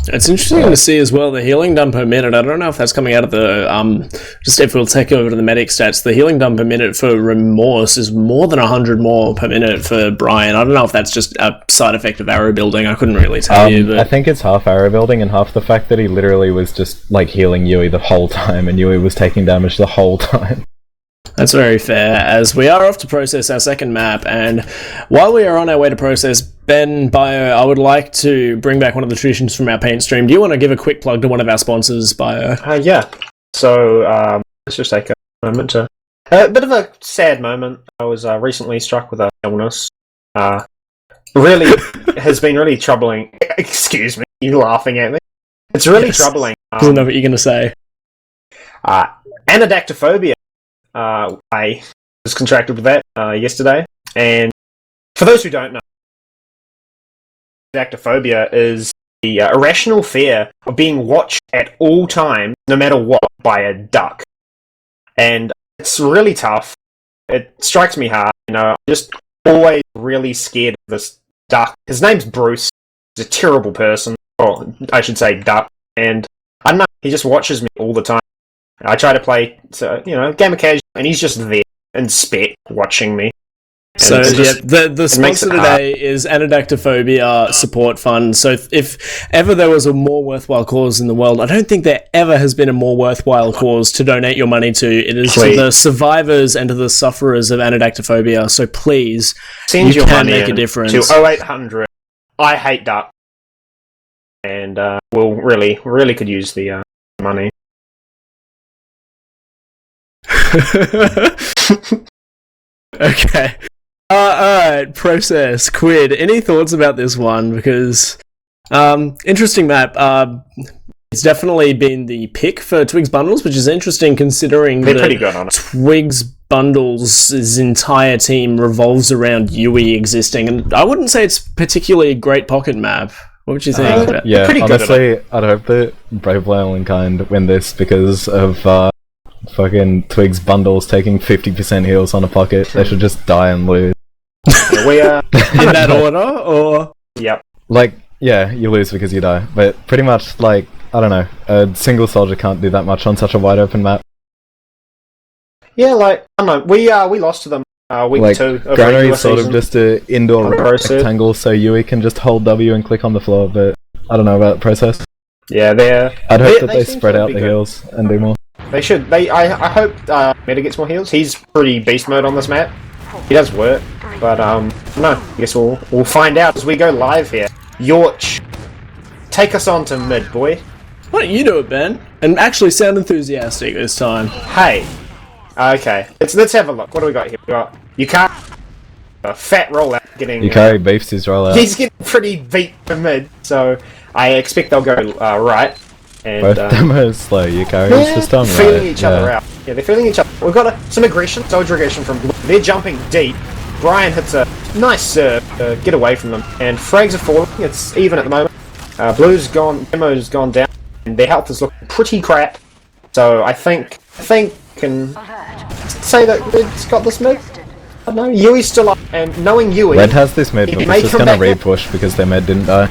It's interesting to see as well the healing done per minute. I don't know if that's coming out of the just if we'll take over to the medic stats. The healing done per minute for Remorse is more than 100 more per minute for Brian. I don't know if that's just a side effect of arrow building. I couldn't really tell you. But... I think it's half arrow building and half the fact that he literally was just healing Yui the whole time, and Yui was taking damage the whole time. That's very fair, as we are off to process our second map, and while we are on our way to process Ben Bio, I would like to bring back one of the traditions from our paint stream. Do you want to give a quick plug to one of our sponsors, Bio? Yeah. So, let's just take a moment to... A bit of a sad moment. I was recently struck with an illness. Really has been really troubling. Excuse me, you laughing at me? It's really troubling. I don't know what you're going to say. Anodactyphobia. I was contracted with that yesterday, and for those who don't know, anodactyphobia is the irrational fear of being watched at all times, no matter what, by a duck. And it's really tough. It strikes me hard, I'm just always really scared of this duck. His name's Bruce. He's a terrible person, or I should say duck, and I don't know, he just watches me all the time. I try to play, game of casual, and he's just there in spec watching me. So the sponsor today is Anodactyphobia Support Fund. So if ever there was a more worthwhile cause in the world, I don't think there ever has been a more worthwhile cause to donate your money to. It is to the survivors and to the sufferers of Anodactyphobia. So please, send your money make a difference. To 0800 I hate duck, and we'll really could use the money. Okay. Alright, Process, Quid. Any thoughts about this one? Because, interesting map. It's definitely been the pick for Twig's Bundles, which is interesting considering They're pretty good on it. Twig's Bundles' entire team revolves around Yui existing, and I wouldn't say it's particularly a great pocket map. What would you think? Yeah, honestly, I'd hope that Brave Whale and Kind win this because of fucking Twig's Bundles taking 50% heals on a pocket. They should just die and lose. We in that order, or yep. You lose because you die. But pretty much, I don't know, a single soldier can't do that much on such a wide open map. Yeah, I don't know. We lost to them week 2 of Granary regular sort season. of just an indoor rectangle, so Yui can just hold W and click on the floor. But I don't know about the process. Yeah, I'd hope that they spread out the heals and do more. They should. I hope Meta gets more heals. He's pretty beast mode on this map. He does work, but no. I guess we'll find out as we go live here. Yauch, take us on to mid, boy. Why don't you do it, Ben? And actually sound enthusiastic this time. Hey, okay. Let's have a look. What do we got here? We got Yukari, a fat rollout getting. Yukari beefs his rollout. He's getting pretty beat for mid, so I expect they'll go right. And, both them are slow. Yukari's just on right. Feeling each other out. Yeah, they're feeling each other. We've got some aggression, soldier aggression from Blue. They're jumping deep. Brian hits a nice serve to get away from them, and frags are falling. It's even at the moment. Blue's gone, Demo's gone down, and their health is looking pretty crap. So I think can say that Red's got this mid. I don't know. Yui's still up, and knowing Yui, Red has this mid, but it's just gonna re-push because their mid didn't die.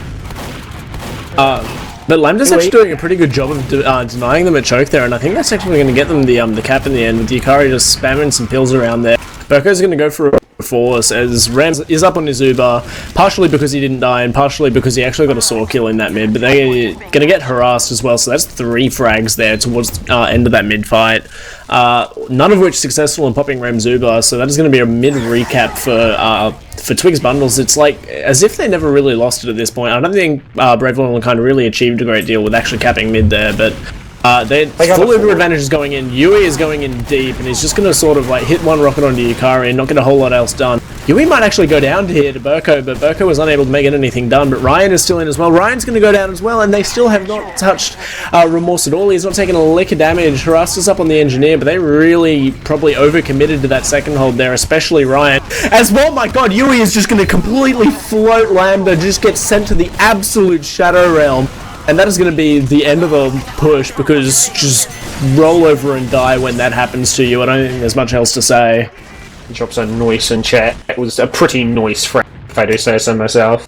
But Lambda's actually doing a pretty good job of denying them a choke there, and I think that's actually going to get them the cap in the end, with Yukari just spamming some pills around there. Burko's going to go for a force as Rams is up on his Uber, partially because he didn't die and partially because he actually got a saw kill in that mid, but they're going to get harassed as well, so that's 3 frags there towards the end of that mid fight. None of which successful in popping Ram's Uber, so that is going to be a mid recap for Twig's Bundles. It's like as if they never really lost it at this point. I don't think Brave Whale kind of really achieved a great deal with actually capping mid there, but their full Uber advantage is going in. Yui is going in deep, and he's just going to sort of hit one rocket onto Yukari and not get a whole lot else done. Yui might actually go down here to Burko, but Burko was unable to make anything done. But Ryan is still in as well. Ryan's going to go down as well, and they still have not touched Remorse at all. He's not taken a lick of damage. Harassed us up on the Engineer, but they really probably overcommitted to that second hold there, especially Ryan. As well, my god, Yui is just going to completely float Lambda, just get sent to the absolute Shadow Realm. And that is going to be the end of the push, because just roll over and die when that happens to you. I don't think there's much else to say. He drops a noise in chat. It was a pretty noise frag, if I do say so myself.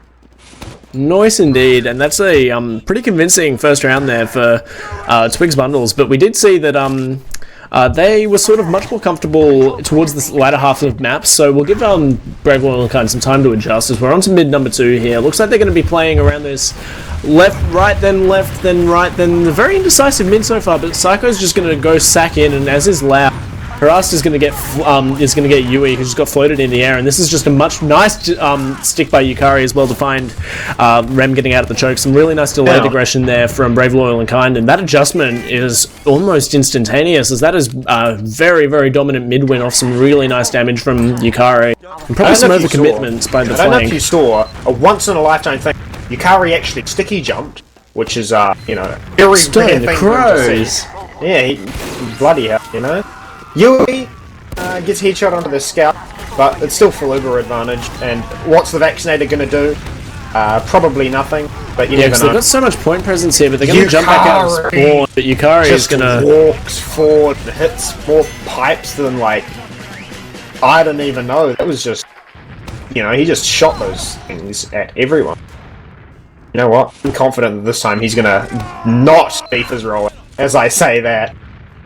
Nice indeed, and that's a pretty convincing first round there for Twig's Bundles. But we did see that they were sort of much more comfortable towards the latter half of maps, so we'll give Brave Whale and Kind some time to adjust as we're on to mid number 2 here. Looks like they're going to be playing around this left, right, then right, then the very indecisive mid so far, but Psycho's just going to go sack in, and as is Loud, Harassed is going to get Yui, who's got floated in the air, and this is just a nice stick by Yukari as well to find Rem getting out of the choke. Some really nice delayed aggression there from Brave, Loyal and Kind, and that adjustment is almost instantaneous, as that is very, very dominant mid-win off some really nice damage from Yukari. And probably some overcommitments by the flank. I don't know if you saw a once-in-a-lifetime thing. Yukari actually sticky jumped, which is, very rare thing to see. Yeah, bloody hell, you know. Yui gets headshot onto the scout, but it's still full Uber advantage. And what's the vaccinator going to do? Probably nothing. But you never because know. they've got so much point presence here, but they're going to jump back out and spawn. But Yukari is going to walks forward, hits more pipes than like I don't even know. That was just, you know, he just shot those things at everyone. You know what? I'm confident that this time he's gonna not beef his roll. As I say that.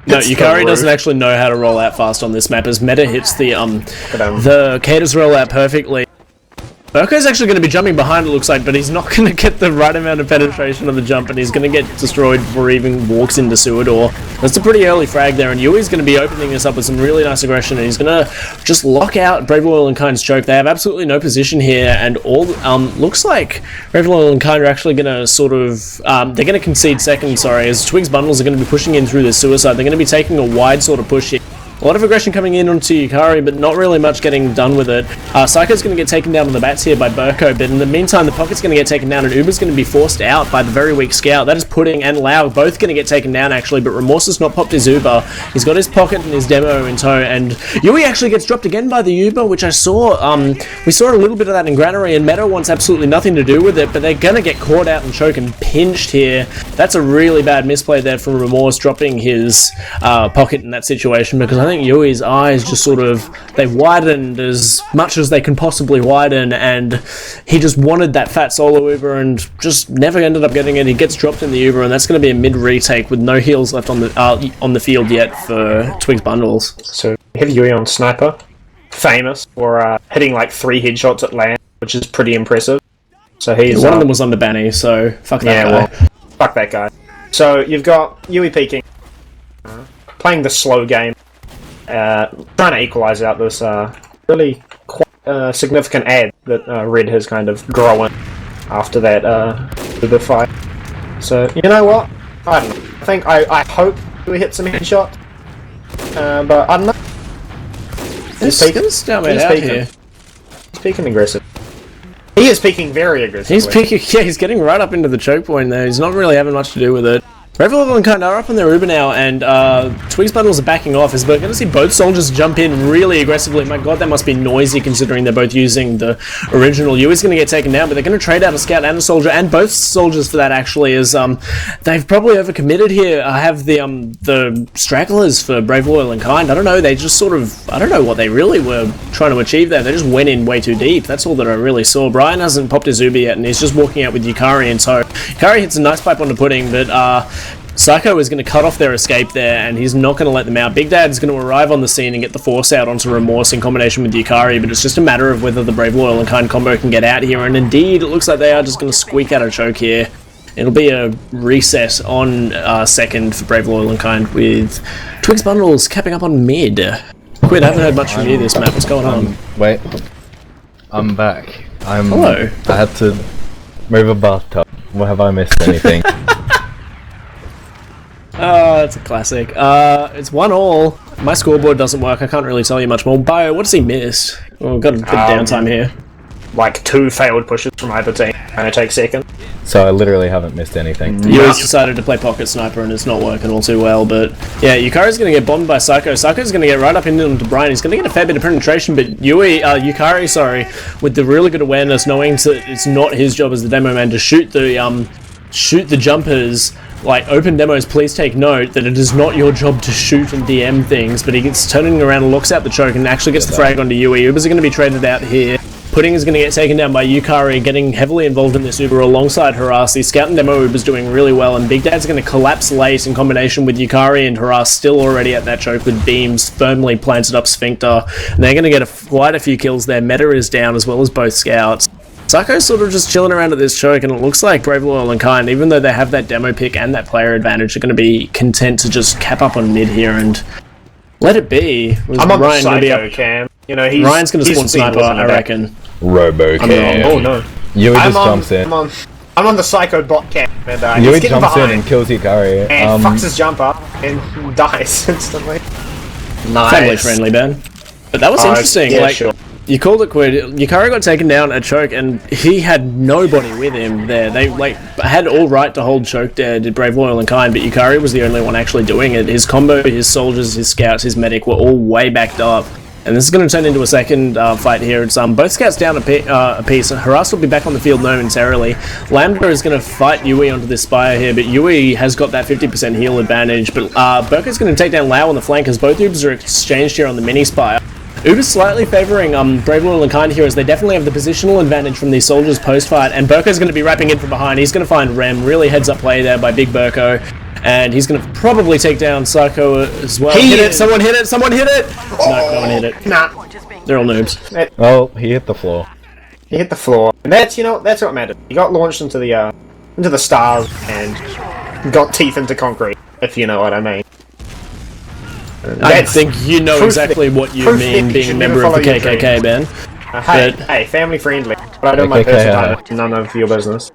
No, Yukari doesn't actually know how to roll out fast on this map, as Meta hits the Kata's roll out perfectly. Burko's actually going to be jumping behind, it looks like, but he's not going to get the right amount of penetration on the jump, and he's going to get destroyed before he even walks into sewer door. That's a pretty early frag there, and Yui's going to be opening this up with some really nice aggression, and he's going to just lock out Brave Loyal and Kind's choke. They have absolutely no position here, and all looks like Brave Loyal and Kind are actually going to sort of they're going to concede second, sorry, as Twig's bundles are going to be pushing in through the suicide. They're going to be taking a wide sort of push here. A lot of aggression coming in onto Yukari, but not really much getting done with it. Psycho's going to get taken down on the bats here by Burko, but in the meantime, the Pocket's going to get taken down, and Uber's going to be forced out by the very weak Scout. That is Pudding and Lau both going to get taken down, actually, but Remorse has not popped his Uber. He's got his Pocket and his Demo in tow, and Yui actually gets dropped again by the Uber, which I saw, we saw a little bit of that in Granary, and Meta wants absolutely nothing to do with it, but they're going to get caught out and choke and pinched here. That's a really bad misplay there from Remorse, dropping his Pocket in that situation, because I think Yui's eyes just sort of, they widened as much as they can possibly widen, and he just wanted that fat solo Uber and just never ended up getting it. He gets dropped in the Uber, and that's going to be a mid retake with no heals left on the field yet for Twig's bundles. So we have Yui on Sniper, famous for hitting like 3 headshots at land, which is pretty impressive. So he's one of them was under Banny, so fuck that guy. Well, fuck that guy. So you've got Yui peeking, playing the slow game. Trying to equalise out this really quite significant ad that Red has kind of grown after that the fight. So you know what? I don't know. I hope we hit some headshots, but I don't know. He's peeking. He's peeking aggressive. He is peeking very aggressively. He's peeking. Yeah, he's getting right up into the choke point there. He's not really having much to do with it. Brave Loyal and Kind are up on their Uber now, and Twig's bundles are backing off, as we're going to see both soldiers jump in really aggressively. My god, that must be noisy considering they're both using the original. Yui's going to get taken down, but they're going to trade out a Scout and a Soldier, and both soldiers for that actually, as they've probably overcommitted here. I have the stragglers for Brave Loyal and Kind. I don't know, they just sort of, I don't know what they really were trying to achieve there. They just went in way too deep. That's all that I really saw. Brian hasn't popped his Uber yet, and he's just walking out with Yukari in tow. Yukari hits a nice pipe onto Pudding, but Psycho is going to cut off their escape there, and he's not going to let them out. Big Dad's going to arrive on the scene and get the force out onto Remorse in combination with Yukari, but it's just a matter of whether the Brave Loyal and Kind combo can get out here, and indeed, it looks like they are just going to squeak out a choke here. It'll be a reset on second for Brave Loyal and Kind, with Twig's bundles capping up on mid. Quid, I haven't heard much from you this map. What's going on? Wait. I'm back. Hello. I had to move a bathtub. What, have I missed anything? Oh, it's a classic. It's 1-1. My scoreboard doesn't work. I can't really tell you much more. Bio, what has he missed? Well, we've got a bit of downtime here. Like 2 failed pushes from either team, and it takes second. So I literally haven't missed anything. Yui's decided to play Pocket Sniper, and it's not working all too well, but yeah, Yukari's going to get bombed by Psycho. Psycho's going to get right up into Brian. He's going to get a fair bit of penetration, but Yukari, sorry, with the really good awareness, knowing that it's not his job as the demo man to shoot the jumpers. Like, open demos, please take note that it is not your job to shoot and DM things, but he gets turning around and locks out the choke and actually gets the frag onto Yui. Ubers are going to be traded out here. Pudding is going to get taken down by Yukari, getting heavily involved in this Uber alongside Haras. The Scout and Demo Uber's doing really well, and Big Dad's going to collapse late in combination with Yukari and Haras still already at that choke with beams firmly planted up Sphincter. And they're going to get quite a few kills there. Meta is down as well as both Scouts. Psycho's sort of just chilling around at this choke, and it looks like Brave Loyal and Kind, even though they have that demo pick and that player advantage, are going to be content to just cap up on mid here and let it be. I'm on Ryan Psycho cam. You know, Ryan's going to spawn Sniper, I reckon. Robocam. Oh no. Yui just jumps in. I'm on the Psycho bot cam, and Yui he's jumps behind in and kills Yukari. and fucks his jump up and dies instantly. Nice. Family friendly, Ben. But that was interesting. Yeah, like, sure. You called it quid. Yukari got taken down at choke, and he had nobody with him there. They had all right to hold choke there, did Brave, Loyal, and Kind, but Yukari was the only one actually doing it. His combo, his soldiers, his scouts, his medic were all way backed up. And this is going to turn into a second fight here. It's both scouts down a piece. Harass will be back on the field momentarily. Lambda is going to fight Yui onto this Spire here, but Yui has got that 50% heal advantage. But Burka's going to take down Lau on the flank as both Ubers are exchanged here on the mini Spire. Uber's slightly favouring Brave, Loyal, and Kind here as they definitely have the positional advantage from these soldiers post-fight, and Burko's going to be wrapping in from behind. He's going to find Rem, really heads-up play there by Big Burko, and he's going to probably take down Psycho as well. Hit it! Someone hit it! Someone hit it! No, no one hit it. Nah. They're all noobs. Oh, he hit the floor. He hit the floor. And that's what mattered. He got launched into the stars and got teeth into concrete, if you know what I mean. I think you know exactly what you mean being a member of the KKK, Ben. Hey, family friendly. But I don't my personal time. None of your business.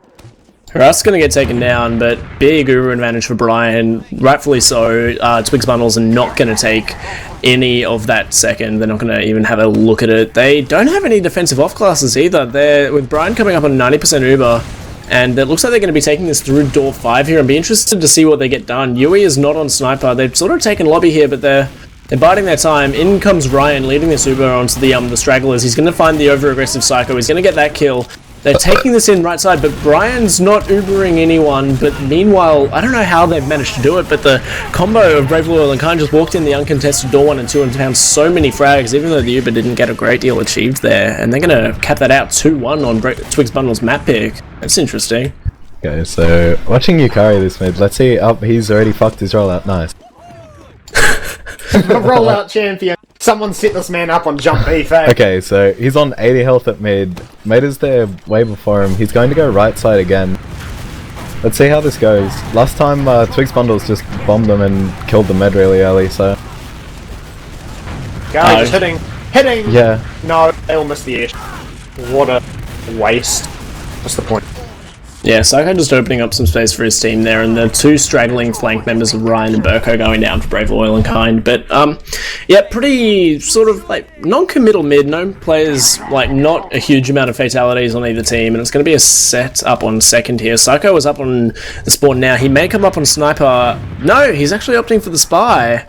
Harass going to get taken down, but big Uber advantage for Brian, rightfully so. Twig's bundles are not going to take any of that second. They're not going to even have a look at it. They don't have any defensive off classes either. They're with Brian coming up on 90% Uber, and it looks like they're going to be taking this through door 5 here and be interested to see what they get done. Yui is not on sniper. They've sort of taken lobby here, but they're biding their time. In comes Ryan leading this Uber onto the stragglers. He's going to find the over-aggressive Psycho. He's going to get that kill. They're taking this in right side, but Brian's not Ubering anyone, but meanwhile, I don't know how they've managed to do it, but the combo of Brave, Loyal, and Kind just walked in the uncontested door 1 and 2 and found so many frags, even though the Uber didn't get a great deal achieved there, and they're going to cap that out 2-1 on Twig's Bundle's map pick. That's interesting. Okay, so watching Yukari this mid, let's see, he's already fucked his rollout, nice. Rollout champion. Someone set this man up on jump B, Okay, so he's on 80 health at mid. Mate is there way before him. He's going to go right side again. Let's see how this goes. Last time Twig's Bundles just bombed them and killed the med really early, so... Guys, hitting! Yeah. No, they all missed the air. What a waste. What's the point? Yeah, Psycho just opening up some space for his team there, and the 2 straggling flank members of Ryan and Burko going down for Brave, Loyal, and Kind. But, yeah, pretty sort of, non-committal mid. No players, not a huge amount of fatalities on either team, and it's going to be a set up on second here. Psycho is up on the spawn now. He may come up on Sniper. No, he's actually opting for the Spy.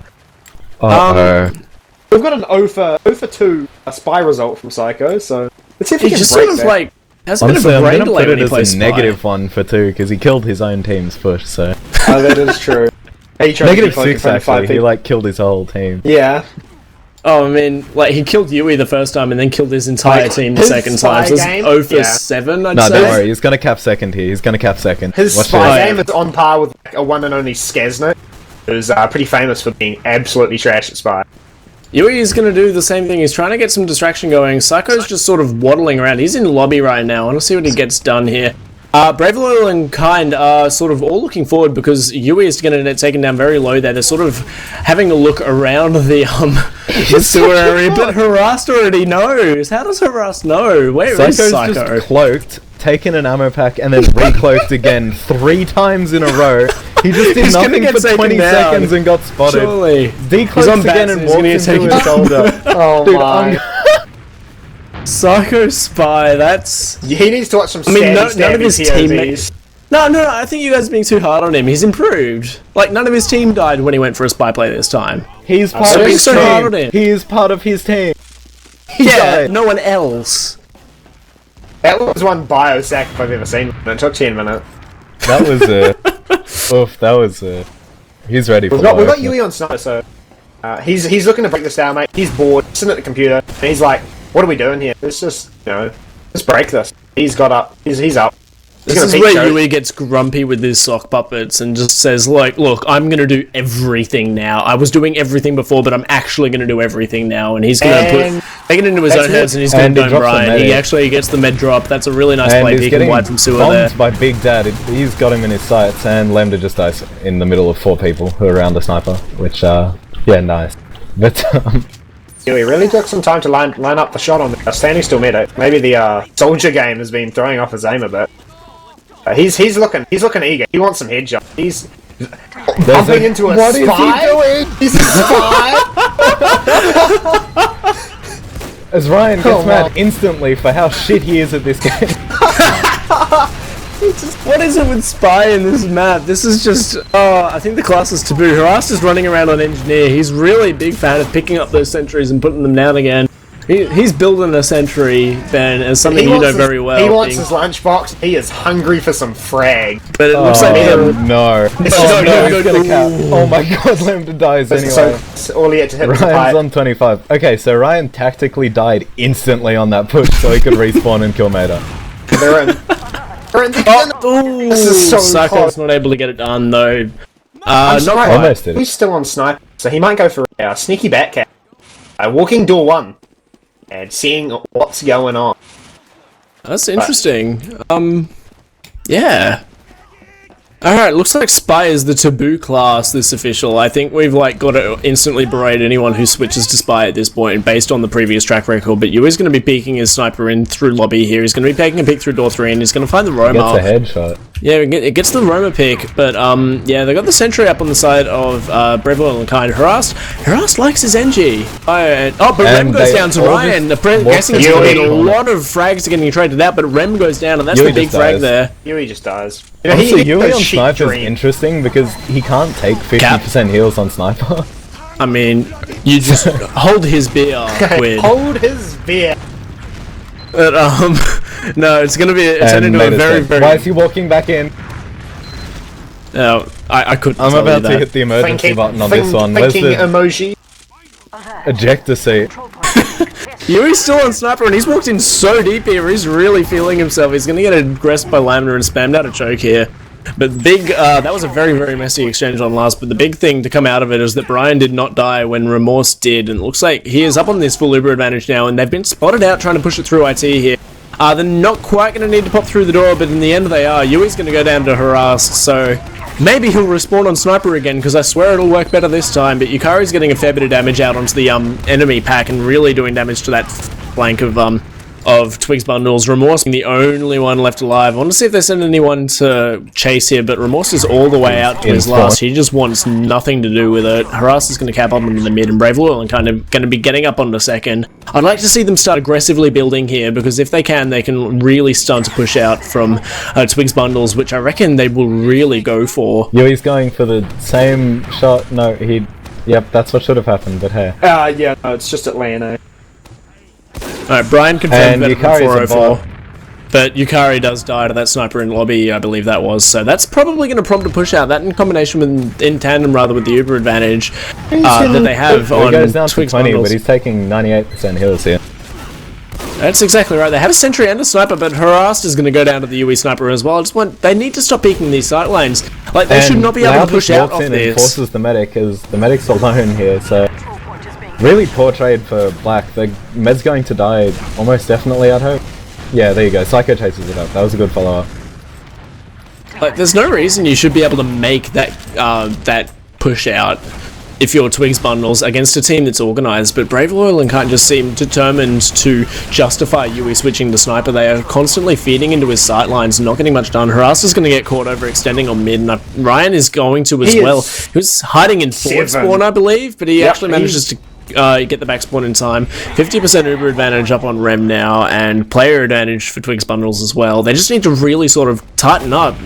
We've got an 0 for 2 Spy result from Psycho, so let's see if he can just break sort of, that. Has honestly, a bit of a brain I'm delay gonna when he put it plays as a Spy. negative 1 for 2, because he killed his own team's push, so... Oh, that is true. Negative 6 actually, he killed his whole team. Yeah. Oh, I mean, he killed Yui the first time and then killed his entire team the second time. So it's 0 for 7, I'd say. No, don't worry, he's gonna cap second here, His Spy game is on par with a one and only Skazno, who's pretty famous for being absolutely trash at Spy. Yui is going to do the same thing. He's trying to get some distraction going. Psycho's just sort of waddling around. He's in lobby right now. I want to see what he gets done here. Brave, Loyal, and Kind are sort of all looking forward because Yui is going to get taken down very low there. They're sort of having a look around the sewer area, but Harassed already knows. How does Harassed know? Where is Psycho? Just cloaked, taken an ammo pack, and then recloaked again 3 times in a row. He just did nothing for 20 seconds and got spotted. Surely. Decloaks again and walks into his shoulder. Oh dude, my. Psycho Spy, that's... He needs to watch some none of his teammates... No, I think you guys are being too hard on him. He's improved. None of his team died when he went for a spy play this time. He's part of his team. He is part of his team. No one else. That was one biosac if I've ever seen. It took 10 minutes. That was oof, that was he's ready for We've got Yui on sniper, so he's looking to break this down, mate. He's bored, sitting at the computer, and he's like, what are we doing here? Let's just, let's break this. He's got up. He's up. This is where Yui gets grumpy with his sock puppets and just says, look, I'm going to do everything now. I was doing everything before, but I'm actually going to do everything now. And he's going to take it into his own hands and he's going to dome Brian. He actually gets the med drop. That's a really nice play. He can wide from sewer there. By Big Dad. He's got him in his sights, and Lambda just dies in the middle of 4 people who are around the sniper, which, yeah, nice. But, Yui really took some time to line up the shot on the standing still medic. Maybe the soldier game has been throwing off his aim a bit. He's looking eager. He wants some headshots. He's bumping into a spy. What is he doing? He's a spy. As Ryan gets mad instantly for how shit he is at this game. What is it with Spy in this map? This is just... Oh, I think the class is taboo. Harass is running around on Engineer. He's really a big fan of picking up those sentries and putting them down again. He's building a sentry, Ben, as something you know very well. He wants his lunchbox. He is hungry for some frag. But it looks like... no. No. Oh my god, Lambda dies anyway. So all he had to hit was the Ryan's pipe. on 25. Okay, so Ryan tactically died instantly on that push so he could respawn and kill Mater. They're in. This is so Saka's close. not able to get it done, though. Not Not quite. Almost did. He's still on sniper, so he might go for a sneaky backcat. Walking door 1. And seeing what's going on. That's interesting. Yeah. Alright, looks like Spy is the taboo class, this official. I think we've got to instantly berate anyone who switches to Spy at this point, based on the previous track record, but Yui's going to be peeking his sniper in through lobby here. He's going to be taking a peek through door 3, and he's going to find the Roma. Gets a headshot. Yeah, it gets the Roma pick, but yeah, they got the sentry up on the side of Breville and Kind. Harass likes his NG. But Rem goes down to Ryan. Guessing it's going to be a lot of frags getting traded out, but Rem goes down, and that's Yui the big just frag dies. there. Yui just dies. Honestly, Yui on sheep Sniper is dream. interesting because he can't take 50% heals on Sniper. I mean, you just hold his beer, Quid. Hold his beer. But no, it's gonna be turned into a Mater's very, dead. very. Why is he walking back in? No, I couldn't. I'm tell you about to that. hit the emergency button on this one. Where's Thinking the emoji. ejector seat? Yui's still on Sniper, and he's walked in so deep here. He's really feeling himself. He's gonna get aggressed by Lambda and spammed out a choke here. But big, that was a very, very messy exchange on last, but the big thing to come out of it is that Brian did not die when Remorse did, and it looks like he is up on this full Uber advantage now, and they've been spotted out trying to push it through IT here. They're not quite going to need to pop through the door, but in the end they are. Yui's going to go down to Harass, so maybe he'll respawn on Sniper again, because I swear it'll work better this time, but Yukari's getting a fair bit of damage out onto the enemy pack, and really doing damage to that flank of Twig's bundles. Remorse being the only one left alive. I want to see if they send anyone to chase here, but Remorse is all the way out to his last. He just wants nothing to do with it. Harass is going to cap up into the mid, and Brave Loyal and kind of going to be getting up onto second. I'd like to see them start aggressively building here, because if they can really start to push out from Twig's bundles, which I reckon they will really go for. Yui's going for the same shot. No, Yep, that's what should have happened, but hey. Yeah, no, it's just Atlanta. Alright, Brian confirmed And better than Yukari's a 404. bot. But Yukari does die to that sniper in lobby, I believe that was. So that's probably going to prompt a push out. That in combination with, in tandem rather, with the Uber advantage that they have He on goes down to Twig's 20, bundles. but he's taking 98% heals here. That's exactly right. They have a sentry and a sniper, but Harassed is going to go down to the UE sniper as well. They need to stop peeking these sight lines. Like, they should not be able to push out off And this. forces the medic, as the medic's alone here, so really poor trade for Black. The med's going to die almost definitely, I'd hope. Yeah, there you go. Psycho chases it up. That was a good follow-up. Like, there's no reason you should be able to make that that push out if you're Twigs bundles against a team that's organised, but Brave Loyal and Kind just seem determined to justify Yui switching to Sniper. They are constantly feeding into his sight lines, not getting much done. Harass is going to get caught overextending on mid, and Ryan is going to as well. He was hiding in forward spawn, I believe, but he actually manages to get the back spawn in time. 50% Uber advantage up on Rem now, and player advantage for Twigs bundles as well. They just need to really sort of tighten up.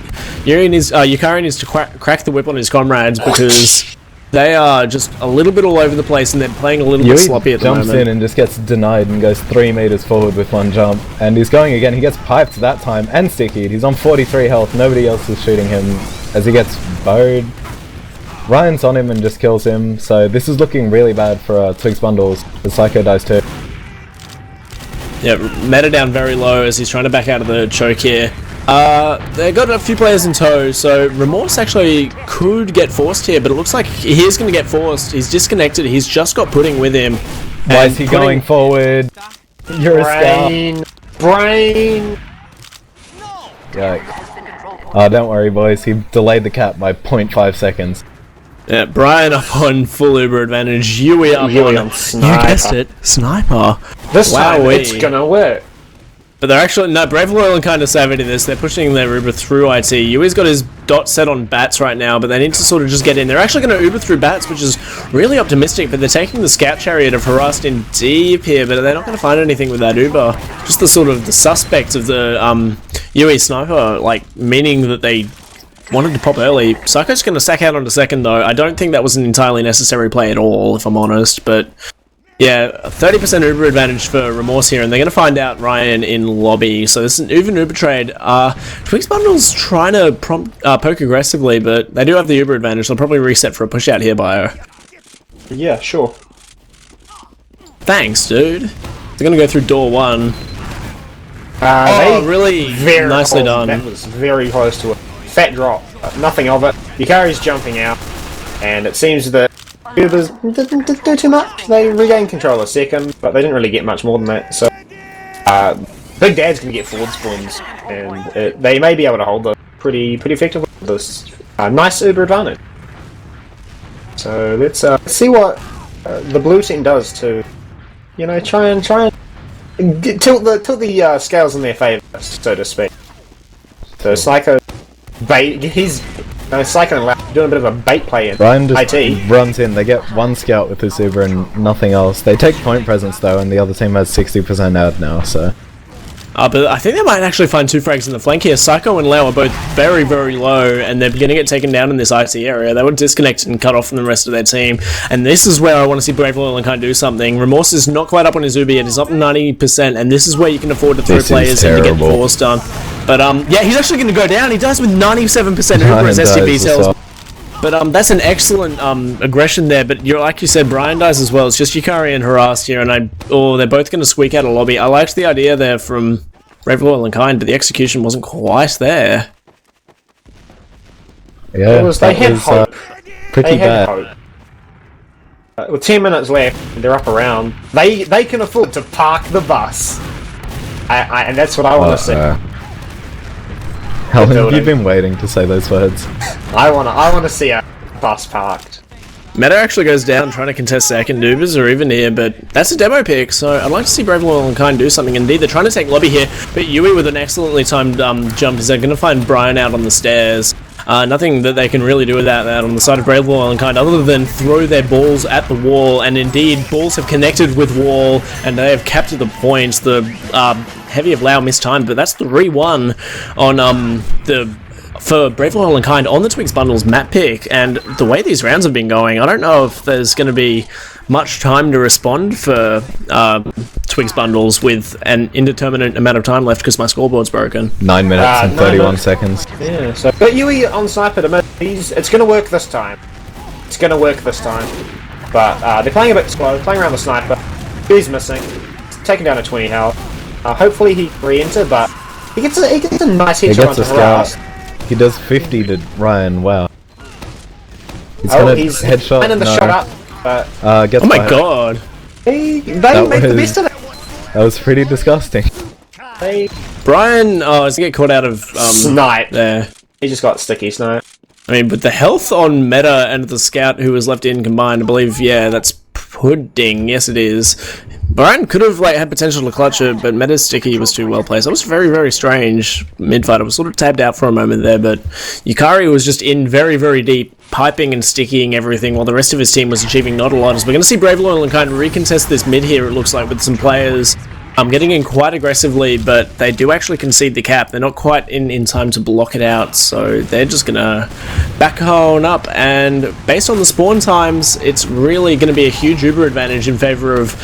Yukari needs to crack the whip on his comrades, because they are just a little bit all over the place, and they're playing a little bit sloppy at the moment. Jumps in and just gets denied and goes 3 meters forward with one jump. And he's going again. He gets piped that time and stickied. He's on 43 health. Nobody else is shooting him as he gets bowed. Ryan's on him and just kills him. So this is looking really bad for Twigs bundles. The Psycho dies too. Yeah, meta down very low as he's trying to back out of the choke here. They've got a few players in tow, so Remorse actually could get forced here, but it looks like he is going to get forced. He's disconnected. He's just got Pudding with him. Why is he going forward? You're a scout. Brain! Yikes. Oh, don't worry, boys. He delayed the cap by 0.5 seconds. Yeah, Brian up on full Uber advantage. Yui up on Sniper. You guessed it, Sniper. This time Wowee. it's gonna work. But they're actually, no, Brave, Loyal, and kind of savage in this. They're pushing their Uber through IT. Yui's got his dot set on bats right now, but they need to sort of just get in. They're actually going to Uber through bats, which is really optimistic, but they're taking the scout chariot of Harassed in deep here, but they're not going to find anything with that Uber. Just the sort of the suspect of the Yui sniper, like, meaning that they wanted to pop early. Psycho's going to sack out onto second, though. I don't think that was an entirely necessary play at all, if I'm honest, but... yeah, 30% Uber advantage for Remorse here, and they're going to find out Ryan in lobby. So this is an even Uber trade. Twig's Bundle's trying to poke aggressively, but they do have the Uber advantage. They'll probably reset for a push out here, Bio. Yeah, sure. Thanks, dude. They're going to go through door 1. Really very nicely close. done. That was very close to a fat drop. Nothing of it. Yukari's jumping out, and it seems that Ubers didn't do too much. They regained control a second, but they didn't really get much more than that. So, Big Dad's going to get forward spawns, and they may be able to hold them pretty effectively with this nice Uber advantage. So let's see what the blue team does to, you know, try and tilt the scales in their favour, so to speak. So Psycho he's Psycho and Loud doing a bit of a bait play in Ryan just IT. runs in, they get one scout with his Uber and nothing else. They take point presence though, and the other team has 60% ad now, so... but I think they might actually find 2 frags in the flank here. Psycho and Lau are both very, very low, and they're going to get taken down in this IT area. They were disconnected and cut off from the rest of their team, and this is where I want to see Brave, Loyal, and Kind do something. Remorse is not quite up on his Uber yet. He's up 90%, and this is where you can afford to throw players in to get force done. But, yeah, he's actually going to go down. He dies with 97% Uber as STB tells. But that's an excellent aggression there. But like you said, Brian dies as well. It's just Yukari and Harassed here, and they're both going to squeak out a lobby. I liked the idea there from Brave, Loyal, and Kind, but the execution wasn't quite there. Yeah, they had hope. Pretty bad. Hope. With 10 minutes left, they're up around. They can afford to park the bus, and that's what I want to see. How long have you been waiting to say those words? I wanna see a bus parked. Meta actually goes down trying to contest second Ubers or even here, but that's a demo pick, so I'd like to see Brave, Loyal, and Kind do something. Indeed, they're trying to take lobby here, but Yui with an excellently timed jump is they're going to find Brian out on the stairs. Nothing that they can really do without that on the side of Brave, Loyal, and Kind other than throw their balls at the wall, and indeed, balls have connected with wall, and they have captured the points. The Heavy of Lau mistimed, but that's 3-1 on for Brave, Loyal, and Kind on the Twigs Bundles map pick, and the way these rounds have been going, I don't know if there's going to be much time to respond for Twigs Bundles with an indeterminate amount of time left because my scoreboard's broken. 9 minutes and 31 seconds. Yeah, so but Yui on sniper to mid, it's going to work this time. It's going to work this time. But they're playing a bit slow, playing around the sniper. Yui's missing. He's taken down a 20 health. Hopefully he re-enter, but he gets a nice headshot onto Harassed. He does 50 to Ryan, wow. He's headshot. And in the shot up, but gets oh my god! They make the best of it. That was pretty disgusting. Brian, is to get caught out of snipe there. He just got sticky snipe. I mean, but the health on Meta and the scout who was left in combined, I believe, yeah, that's pudding. Yes, it is. Brian could have had potential to clutch it, but Meta's sticky was too well placed. That was very, very strange mid-fight. I was sort of tabbed out for a moment there, but Yukari was just in very, very deep, piping and stickying everything, while the rest of his team was achieving not a lot. As we're going to see Brave, Loyal, and Kind recontest this mid here, it looks like, with some players getting in quite aggressively, but they do actually concede the cap. They're not quite in time to block it out, so they're just going to back on up, and based on the spawn times, it's really going to be a huge Uber advantage in favor of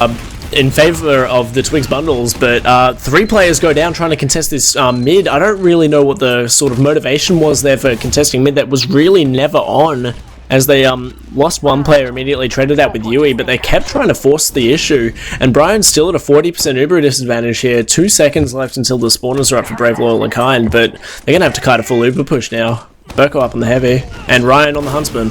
the Twigs Bundles, but 3 players go down trying to contest this mid. I don't really know what the sort of motivation was there for contesting mid. That was really never on, as they lost 1 player immediately, traded out with Yui, but they kept trying to force the issue, and Brian's still at a 40% Uber disadvantage here. 2 seconds left until the spawners are up for Brave, Loyal, and Kind, but they're going to have to kite a full Uber push now. Burko up on the heavy, and Ryan on the Huntsman.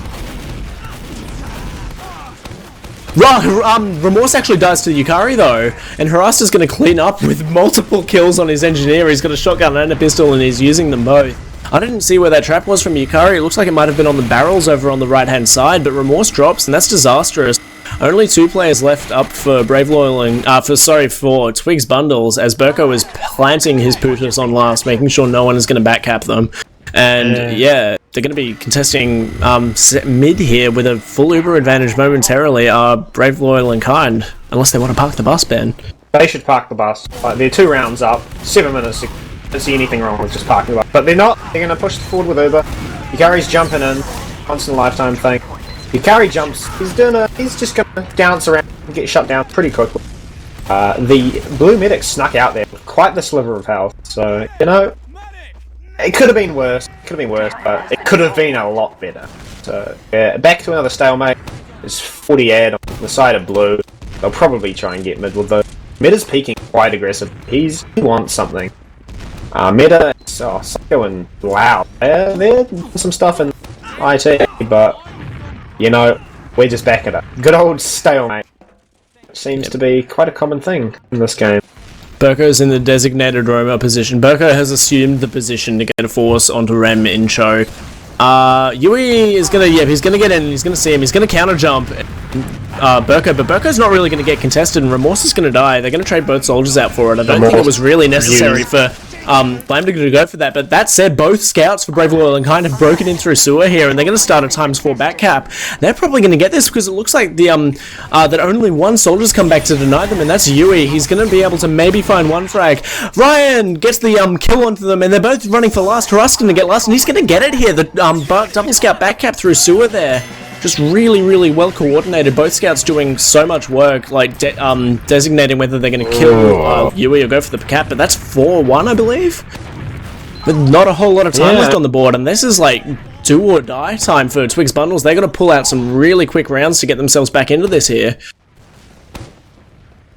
Remorse actually dies to Yukari though, and Harassed is going to clean up with multiple kills on his engineer. He's got a shotgun and a pistol, and he's using them both. I didn't see where that trap was from Yukari. It looks like it might have been on the barrels over on the right hand side, but Remorse drops, and that's disastrous. Only 2 players left up for Brave Loyal and for Twig's bundles, as Burko is planting his Putus on last, making sure no one is going to backcap them. And yeah, they're going to be contesting mid here with a full Uber advantage momentarily. Brave, Loyal, and Kind, unless they want to park the bus, Ben. They should park the bus. They're 2 rounds up, 7 minutes. I don't see anything wrong with just parking the bus. But they're not. They're going to push forward with Uber. Yukari's jumping in. Once in a lifetime thing. Yukari jumps. He's just going to dance around and get shut down pretty quickly. The blue medic snuck out there with quite the sliver of health. So, you know, it could have been worse. But it could have been a lot better. So, yeah, back to another stalemate. There's 40 ad on the side of blue. They'll probably try and get mid with those. Mid is peaking quite aggressive. He wants something. Meta, Psycho and Loud. They're doing some stuff in IT, but, you know, we're just back at it. Good old stalemate. Seems to be quite a common thing in this game. Burko's in the designated roamer position. Burko has assumed the position to get a force onto Rem in choke. Yui is gonna, he's gonna get in, he's gonna see him, he's gonna counter jump Burko, but Burko's not really gonna get contested, and Remorse is gonna die. They're gonna trade both soldiers out for it. I don't think it was really necessary for Lambda to go for that, but that said, both scouts for Brave, Loyal, and Kind have broken in through sewer here, and they're going to start a ×4 back cap. They're probably going to get this because it looks like the that only one soldier's come back to deny them, and that's Yui. He's going to be able to maybe find one frag. Ryan gets the kill onto them, and they're both running for last. Harus going to get last, and he's going to get it here. The double scout back cap through sewer there. Just really, really well coordinated. Both scouts doing so much work, like designating whether they're going to kill Yui or go for the cap, but that's 4-1, I believe. But not a whole lot of time left on the board, and this is like do or die time for Twig's bundles. They're going to pull out some really quick rounds to get themselves back into this here.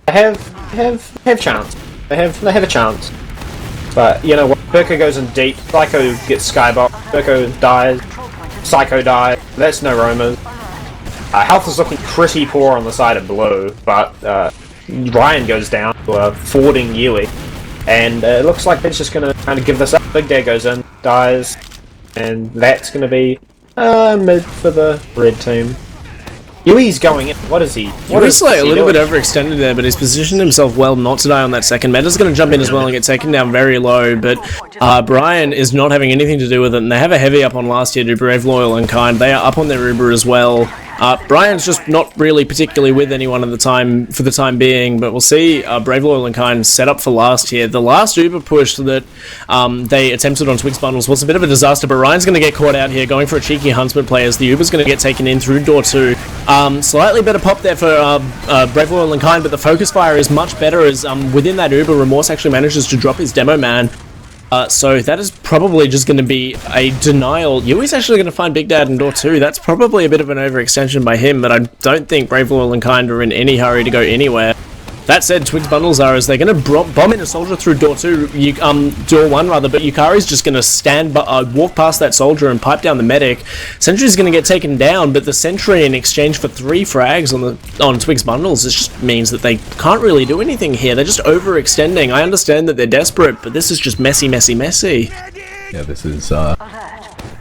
They have chance. They have a chance. But you know what? Burko goes in deep. Psycho gets skybox. Burko dies. Psycho died. That's no roamers. Health is looking pretty poor on the side of blue, but Ryan goes down to forwarding Yui, and it looks like it's just going to kind of give this up. Big Dad goes in, dies, and that's going to be mid for the red team. Yui's going in. What is he? Yui's like a little bit overextended there, but he's positioned himself well not to die on that second. Meta's going to jump in as well and get taken down very low, but Brian is not having anything to do with it, and they have a heavy up on last year to Brave, Loyal, and Kind. They are up on their Uber as well. Brian's just not really particularly with anyone at the time for the time being, but we'll see Brave, Loyal, and Kind set up for last here. The last Uber push that they attempted on Twig's bundles was a bit of a disaster, but Ryan's going to get caught out here going for a cheeky Huntsman play as the Uber's going to get taken in through door 2. Slightly better pop there for Brave, Loyal, and Kind, but the focus fire is much better as within that Uber, Remorse actually manages to drop his demo man. So that is probably just going to be a denial. Yui's actually going to find Big Dad in door 2. That's probably a bit of an overextension by him, but I don't think Brave, Loyal, and Kind are in any hurry to go anywhere. That said, Twig's bundles are as they're going to bomb in a soldier through door 2, door 1 rather, but Yukari's just going to walk past that soldier and pipe down the medic. Sentry's going to get taken down, but the sentry in exchange for 3 frags on Twig's bundles just means that they can't really do anything here. They're just overextending. I understand that they're desperate, but this is just messy, messy, messy. Yeah, this is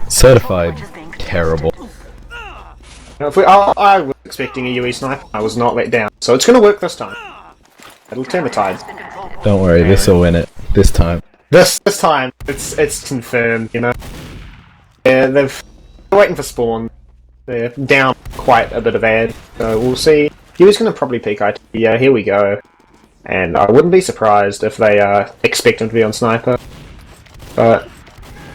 certified terrible. I was expecting a Yui sniper. I was not let down, so it's going to work this time. It'll turn the tide. Don't worry, this will win it. This time. This time, it's confirmed, you know. Yeah, they're waiting for spawn. They're down quite a bit of ad, so we'll see. He was going to probably peek IT. Yeah, here we go. And I wouldn't be surprised if they expect him to be on sniper. But,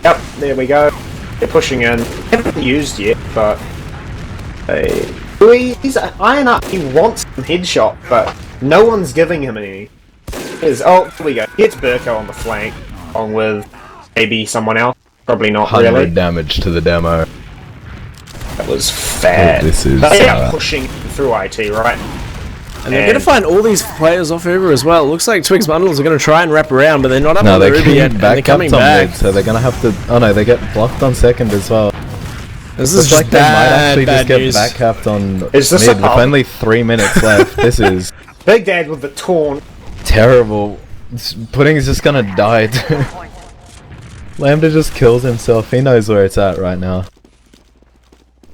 yep, there we go. They're pushing in. Haven't used yet, but he's eyeing up. He wants some headshot, but no one's giving him any. Here we go. Gets Burko on the flank, along with maybe someone else. Probably not 100 really. damage to the demo. That was fat. This is they are pushing through IT, right? And they're going to find all these players off Uber as well. It looks like Twig's bundles are going to try and wrap around, but they're not up on the Uber yet, and they're coming back. Mid, so they're going to have to... Oh no, they get blocked on second as well. This is like they might actually just news. get backcapped on mid Is this with only 3 minutes left. This is Big Dad with the taunt. terrible. Pudding's just gonna die too. Lambda just kills himself. He knows where it's at right now.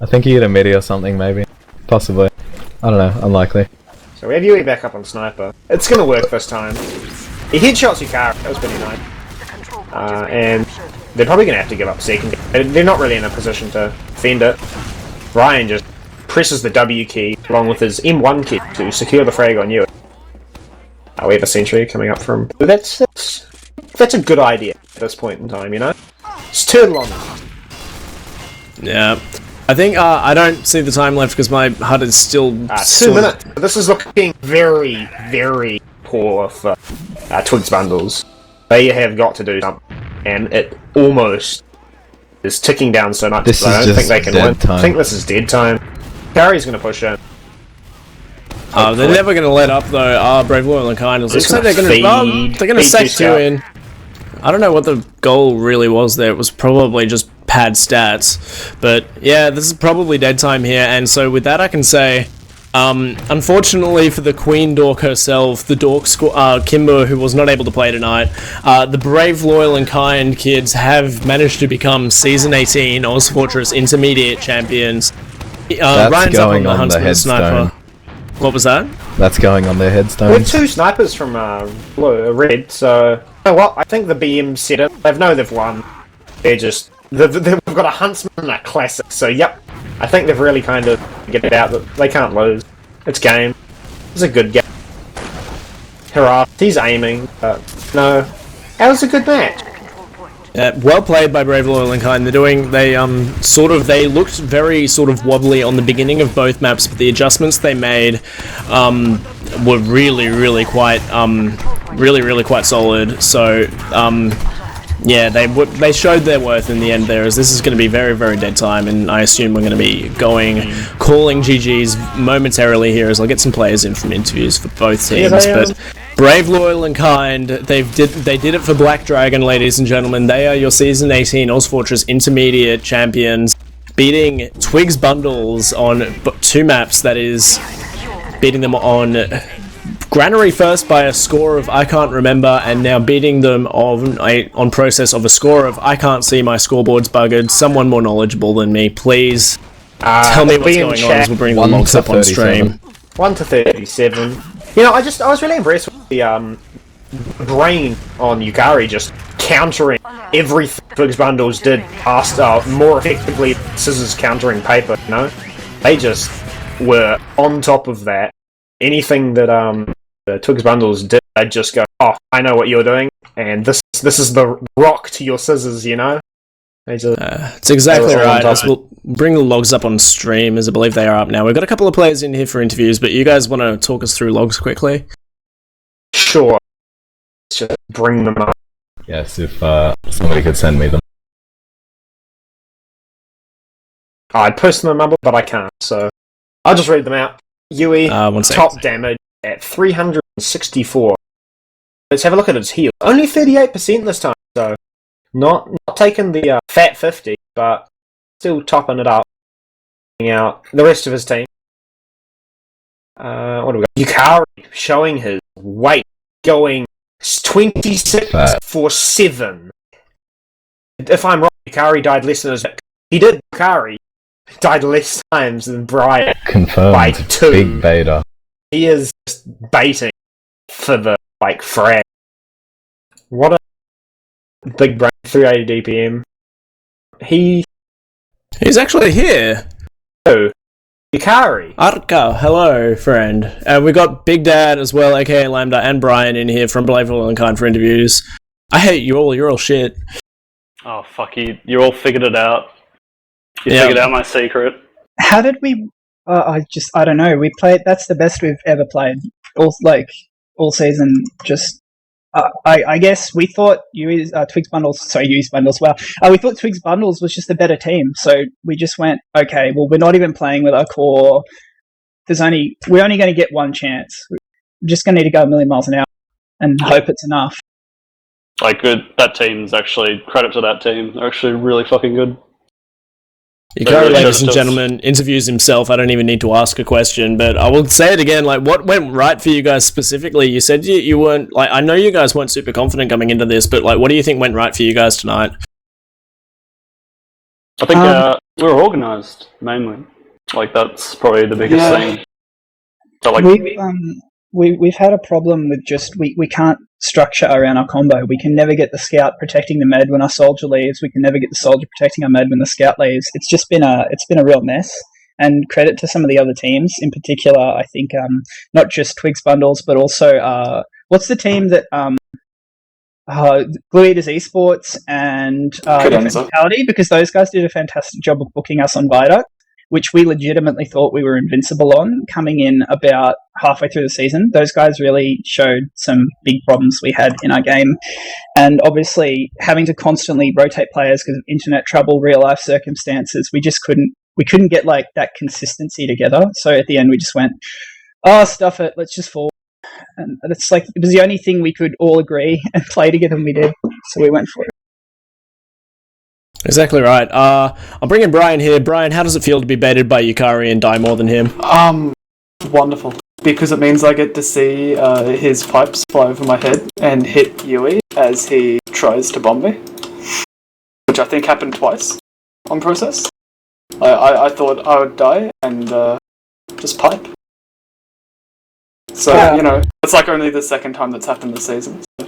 I think he hit a midi or something, maybe. Possibly. I don't know, unlikely. So we have Yui back up on Sniper. It's gonna work this time. He headshots Yukari, that was pretty nice. And they're probably gonna have to give up second. They're not really in a position to defend it. Ryan just presses the W key along with his M1 key to secure the frag on Yui. We have a sentry coming up from... That's a good idea at this point in time, you know? Just turtle on them. Yeah. I think I don't see the time left because my HUD is still... 2 minutes. This is looking very, very poor for Twig's bundles. They have got to do something. And it almost is ticking down so much that I don't think they can win. Time. I think this is dead time. Carry's going to push in. They're never going to let up though. Brave, Loyal and Kind. It looks like they're going to sack 2 in. I don't know what the goal really was there. It was probably just pad stats. But yeah, this is probably dead time here. And so with that I can say, unfortunately for the Queen Dork herself, the Dork Kimber, who was not able to play tonight, the Brave, Loyal and Kind kids have managed to become Season 18 ozfortress Intermediate Champions. Ryan's up on the Huntsman Sniper. What was that? That's going on their headstones. We have 2 snipers from Red, so... You know what? I think the BM said it. They know they've won. They've got a Huntsman and a Classic, so yep. I think they've really kind of get it out that they can't lose. It's game. It's a good game. Hurrah. He's aiming, but no. That was a good match. Well played by Brave, Loyal and Kind. They looked very sort of wobbly on the beginning of both maps, but the adjustments they made were really quite solid. So yeah, they showed their worth in the end there, as this is going to be very dead time, and I assume we're going to be calling GG's momentarily here as I'll get some players in from interviews for both teams. But Brave, Loyal and Kind, they did it for Black Dragon, ladies and gentlemen. They are your Season 18 ozfortress Intermediate Champions, beating Twig's bundles on 2 maps, that is, beating them on Granary first by a score of I can't remember, and now beating them on process of a score of I can't see, my scoreboard's buggered. Someone more knowledgeable than me, please tell me what's going on as we'll bring the logs up on stream. 1 to 37. You know, I was really impressed with the brain on Yukari just countering everything Twig's bundles did past more effectively Scissors countering paper, you know? They just were on top of that. Anything that the Twig's bundles did, they'd just go, oh, I know what you're doing, and this is the rock to your Scissors, you know? It's exactly right. As we'll bring the logs up on stream, as I believe they are up now. We've got a couple of players in here for interviews, but you guys want to talk us through logs quickly? Sure. Let's just bring them up. Yes, if somebody could send me them. I'd post them up, but I can't, so I'll just read them out. Yui, top damage at 364. Let's have a look at his heal. Only 38% this time, so not taking the fat 50, but still topping it up. Out the rest of his team. What do we got? Yukari showing his weight, going 26 for 7. If I'm wrong, Yukari died less than his... He did, Yukari died less times than Brian. Confirmed. By 2. Big beta. He is just baiting for the, frag. What a big brain, 380 DPM. He's actually here. Oh, Yukari. Arka, hello, friend. We got Big Dad as well, aka Lambda, and Brian in here from Brave, Loyal and Kind for interviews. I hate you all, you're all shit. Oh, fuck you. You all figured it out. You figured out my secret. How did we... I don't know. We played... That's the best we've ever played. All season. Just... I guess we thought Twig's bundles... U's bundles, wow. We thought Twig's bundles was just a better team. So we just went, okay, well, we're not even playing with our core. We're only going to get one chance. We're just going to need to go a million miles an hour and hope it's enough. That team's actually... Credit to that team. They're actually really fucking good. Yukari, ladies and gentlemen, interviews himself. I don't even need to ask a question, but I will say it again. What went right for you guys specifically? You said you weren't... I know you guys weren't super confident coming into this, but, what do you think went right for you guys tonight? I think we were organised, mainly. That's probably the biggest thing. So like, We've had a problem with just we can't structure around our combo. We can never get the scout protecting the med when our soldier leaves. We can never get the soldier protecting our med when the scout leaves. It's just been a real mess. And credit to some of the other teams, in particular. I think not just Twig's bundles, but also what's the team that Blue Eaters Esports and Mentality, because those guys did a fantastic job of booking us on Viaduct, which we legitimately thought we were invincible on coming in about halfway through the season. Those guys really showed some big problems we had in our game. And obviously having to constantly rotate players because of internet trouble, real life circumstances, we couldn't get like that consistency together. So at the end we just went, oh, stuff it, let's just fall. And it's like, it was the only thing we could all agree and play together, and we did. So we went for it. Exactly right. I'm bringing Brian here. Brian, how does it feel to be baited by Yukari and die more than him? Wonderful. Because it means I get to see his pipes fly over my head and hit Yui as he tries to bomb me. Which I think happened twice on process. I thought I would die and just pipe. So, it's like only the second time that's happened this season. So.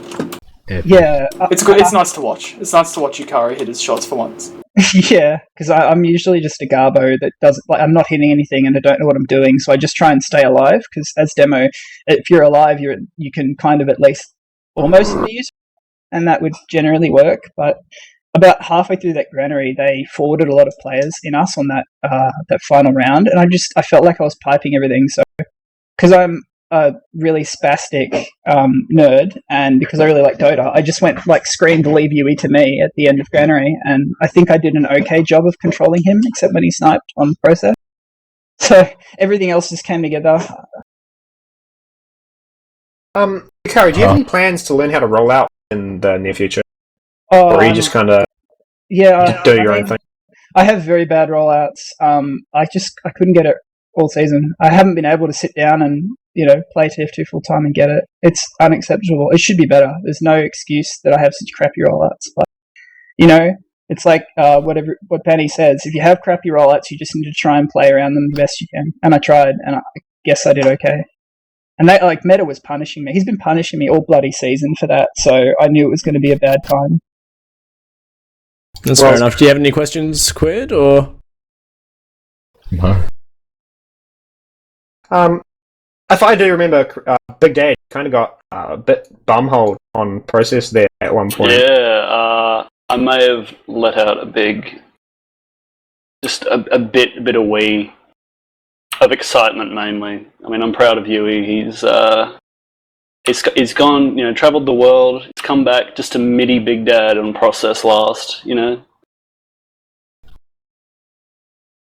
Yeah. It's good. It's nice to watch. It's nice to watch Yukari hit his shots for once. Yeah, because I'm usually just a Garbo that doesn't, like, I'm not hitting anything and I don't know what I'm doing, so I just try and stay alive, because as demo, if you're alive, you can kind of at least almost be useful, and that would generally work, but about halfway through that Granary, they forwarded a lot of players in us on that final round, and I felt like I was piping everything, so, because I'm a really spastic nerd, and because I really like Dota, I just went screamed leave Yui to me at the end of Granary, and I think I did an okay job of controlling him, except when he sniped on process. So everything else just came together. Yukari, do you have any plans to learn how to roll out in the near future? Or are you just kind of do your own thing? I have very bad rollouts. I couldn't get it all season. I haven't been able to sit down and play TF2 full time and get it. It's unacceptable. It should be better. There's no excuse that I have such crappy rollouts. But it's like what Benny says. If you have crappy rollouts, you just need to try and play around them the best you can. And I tried, and I guess I did okay. And that Meta was punishing me. He's been punishing me all bloody season for that. So I knew it was going to be a bad time. That's fair enough. Do you have any questions, Quid, or? No. If I do remember, Big Dad kind of got a bit bumholed on process there at one point. Yeah, I may have let out a bit of wee of excitement mainly. I mean, I'm proud of Yui. He's gone, travelled the world. He's come back just to midi Big Dad on process last.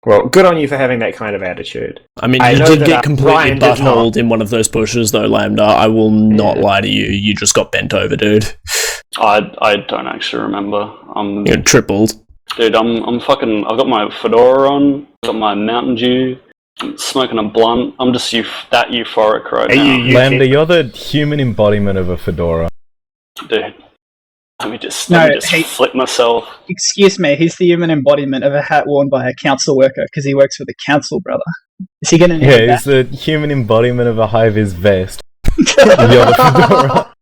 Well, good on you for having that kind of attitude. I mean, you did get completely buttholed in one of those bushes, though, Lambda. I will not lie to you. You just got bent over, dude. I don't actually remember. You're tripled. Dude, I'm fucking... I've got my fedora on. I've got my Mountain Dew. I'm smoking a blunt. I'm just that euphoric right now. Lambda, you're the human embodiment of a fedora. Dude. Let me just flip myself. Excuse me, he's the human embodiment of a hat worn by a council worker because he works for the council, brother. Is he going to need that? Yeah, he's the human embodiment of a high-vis vest. You're the fedora.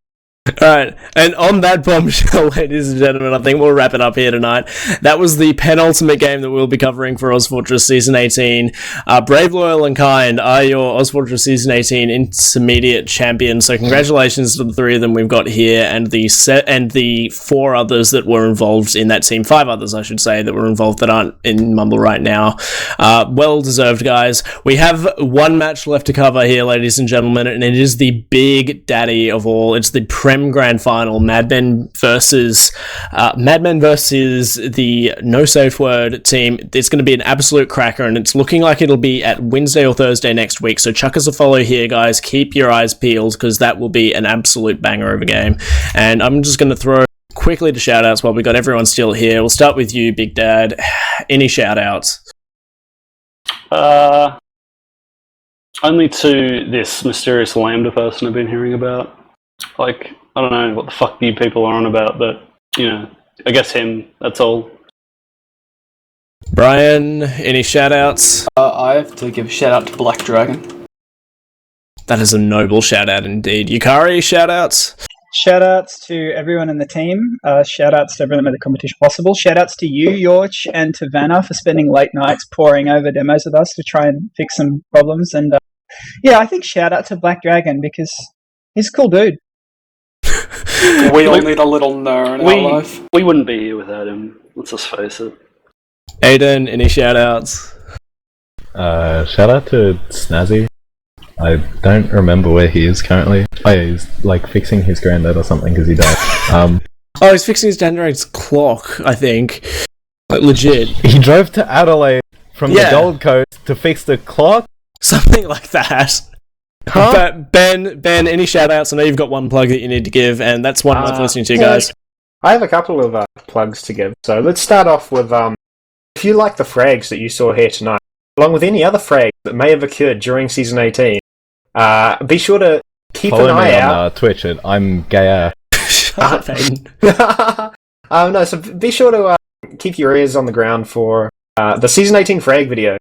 Alright, and on that bombshell, ladies and gentlemen, I think we'll wrap it up here tonight. That was the penultimate game that we'll be covering for OzFortress Season 18. Brave, Loyal and Kind are your OzFortress Season 18 intermediate champions, so congratulations to the three of them we've got here, and the four others that were involved in that team, 5 others I should say, that were involved that aren't in Mumble right now. Well deserved, guys. We have one match left to cover here, ladies and gentlemen, and it is the big daddy of all. It's the Grand Final, Madmen versus the No Safe Word team. It's going to be an absolute cracker, and it's looking like it'll be at Wednesday or Thursday next week, so chuck us a follow here, guys. Keep your eyes peeled, because that will be an absolute banger of a game. And I'm just going to throw quickly to shout-outs while we got everyone still here. We'll start with you, Big Dad. Any shout-outs? Only to this mysterious Lambda person I've been hearing about. I don't know what the fuck you people are on about, but, I guess him, that's all. Brian, any shout-outs? I have to give a shout out to Black Dragon. That is a noble shout out indeed. Yukari, shout outs. Shout outs to everyone in the team. Shout outs to everyone that made the competition possible. Shout outs to you, yauch, and to Vanna for spending late nights poring over demos with us to try and fix some problems. And I think shout out to Black Dragon because he's a cool dude. We all need a little nerd in our life. We wouldn't be here without him. Let's just face it. Aiden, any shout outs? Shout out to Snazzy. I don't remember where he is currently. Oh yeah, he's like fixing his granddad or something because he died. He's fixing his generator's clock, I think. Like, legit. He drove to Adelaide from the Gold Coast to fix the clock? Something like that. Huh? But Ben, any shout outs? I know you've got one plug that you need to give, and that's one worth listening to, guys. I have a couple of plugs to give. So let's start off with if you like the frags that you saw here tonight, along with any other frags that may have occurred during Season 18, be sure to keep Follow an eye me out. on Twitch at I'm Gayer. Shut up, Aiden. No, so be sure to keep your ears on the ground for the Season 18 frag video.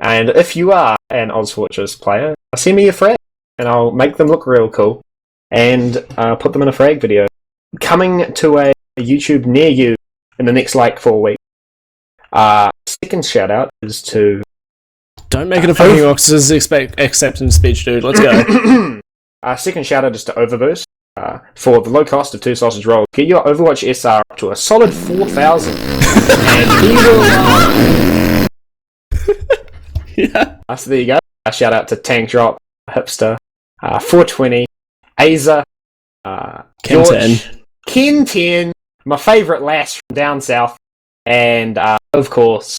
And if you are an ozfortress player, send me your frag, and I'll make them look real cool, and put them in a frag video. Coming to a YouTube near you in the next, 4 weeks. Second shout out is to... Don't make it a fucking Ox's acceptance speech, dude. Let's go. Second shout out is to Overboost. For the low cost of 2 sausage rolls, get your Overwatch SR up to a solid 4,000. And he will... Yeah. So there you go. Shout out to Tank Drop, Hipster, 420, Aza, Ken 10, my favourite lass from down south, and of course,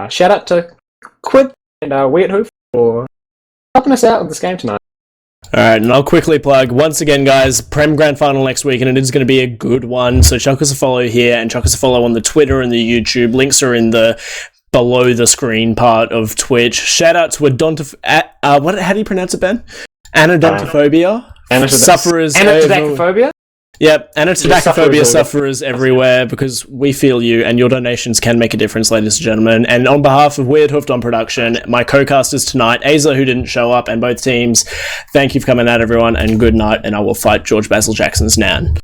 shout out to Quid and Wiethoofd for helping us out with this game tonight. Alright, and I'll quickly plug, once again guys, Prem Grand Final next week, and it is going to be a good one, so chuck us a follow here, and chuck us a follow on the Twitter and the YouTube. Links are in the below the screen part of Twitch. Shout out to how do you pronounce it, Ben? Anodontophobia? Sufferers. Anodontophobia? Yep, anodontophobia sufferers everywhere, because we feel you, and your donations can make a difference, ladies and gentlemen. And on behalf of Wiethoofd on production, my co-casters tonight, Aza, who didn't show up, and both teams, thank you for coming out, everyone, and good night, and I will fight George Basil Jackson's Nan.